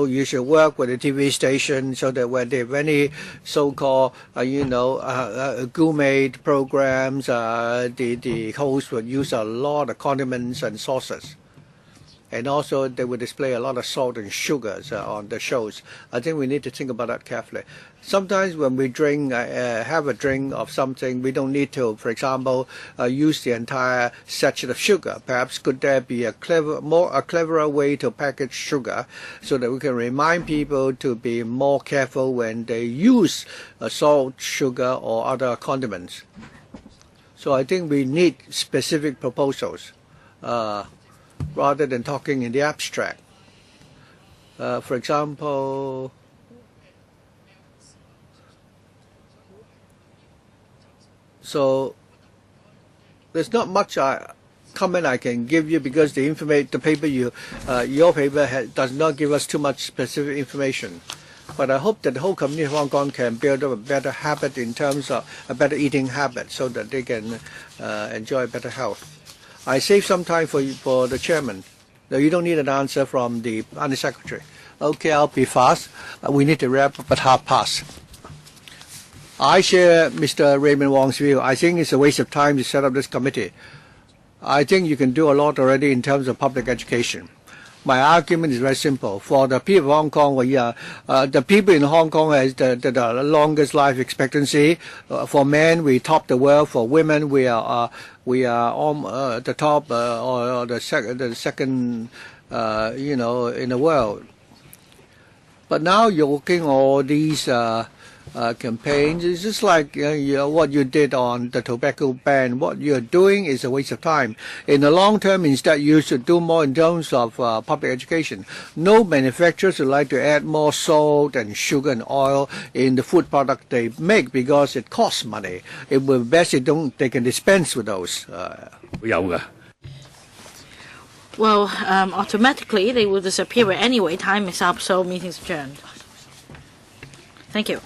you should work with the TV station so that when they have any so-called, gourmet programs, the host would use a lot of condiments and sauces. And also they will display a lot of salt and sugars on the shows. I think we need to think about that carefully. Sometimes when we drink, have a drink of something, we don't need to, for example, use the entire sachet of sugar. Perhaps could there be a cleverer way to package sugar so that we can remind people to be more careful when they use salt, sugar, or other condiments. So I think we need specific proposals rather than talking in the abstract. For example, so there's not much comment I can give you because the paper your paper does not give us too much specific information. But I hope that the whole community of Hong Kong can build up a better habit in terms of a better eating habit, so that they can enjoy better health. I save some time for the chairman. No, you don't need an answer from the Undersecretary. Okay, I'll be fast. We need to wrap up at past. I share Mr. Raymond Wong's view. I think it's a waste of time to set up this committee. I think you can do a lot already in terms of public education. My argument is very simple. For the people of Hong Kong, the people in Hong Kong has the longest life expectancy. For men, we top the world. For women, we are the top or the second, in the world. But now you're looking at all these campaigns. It's just like what you did on the tobacco ban. What you're doing is a waste of time. In the long term, instead, you should do more in terms of public education. No manufacturers would like to add more salt and sugar and oil in the food product they make because it costs money. It would be best they can dispense with those. Well, automatically they will disappear anyway. Time is up, so meeting's adjourned. Thank you.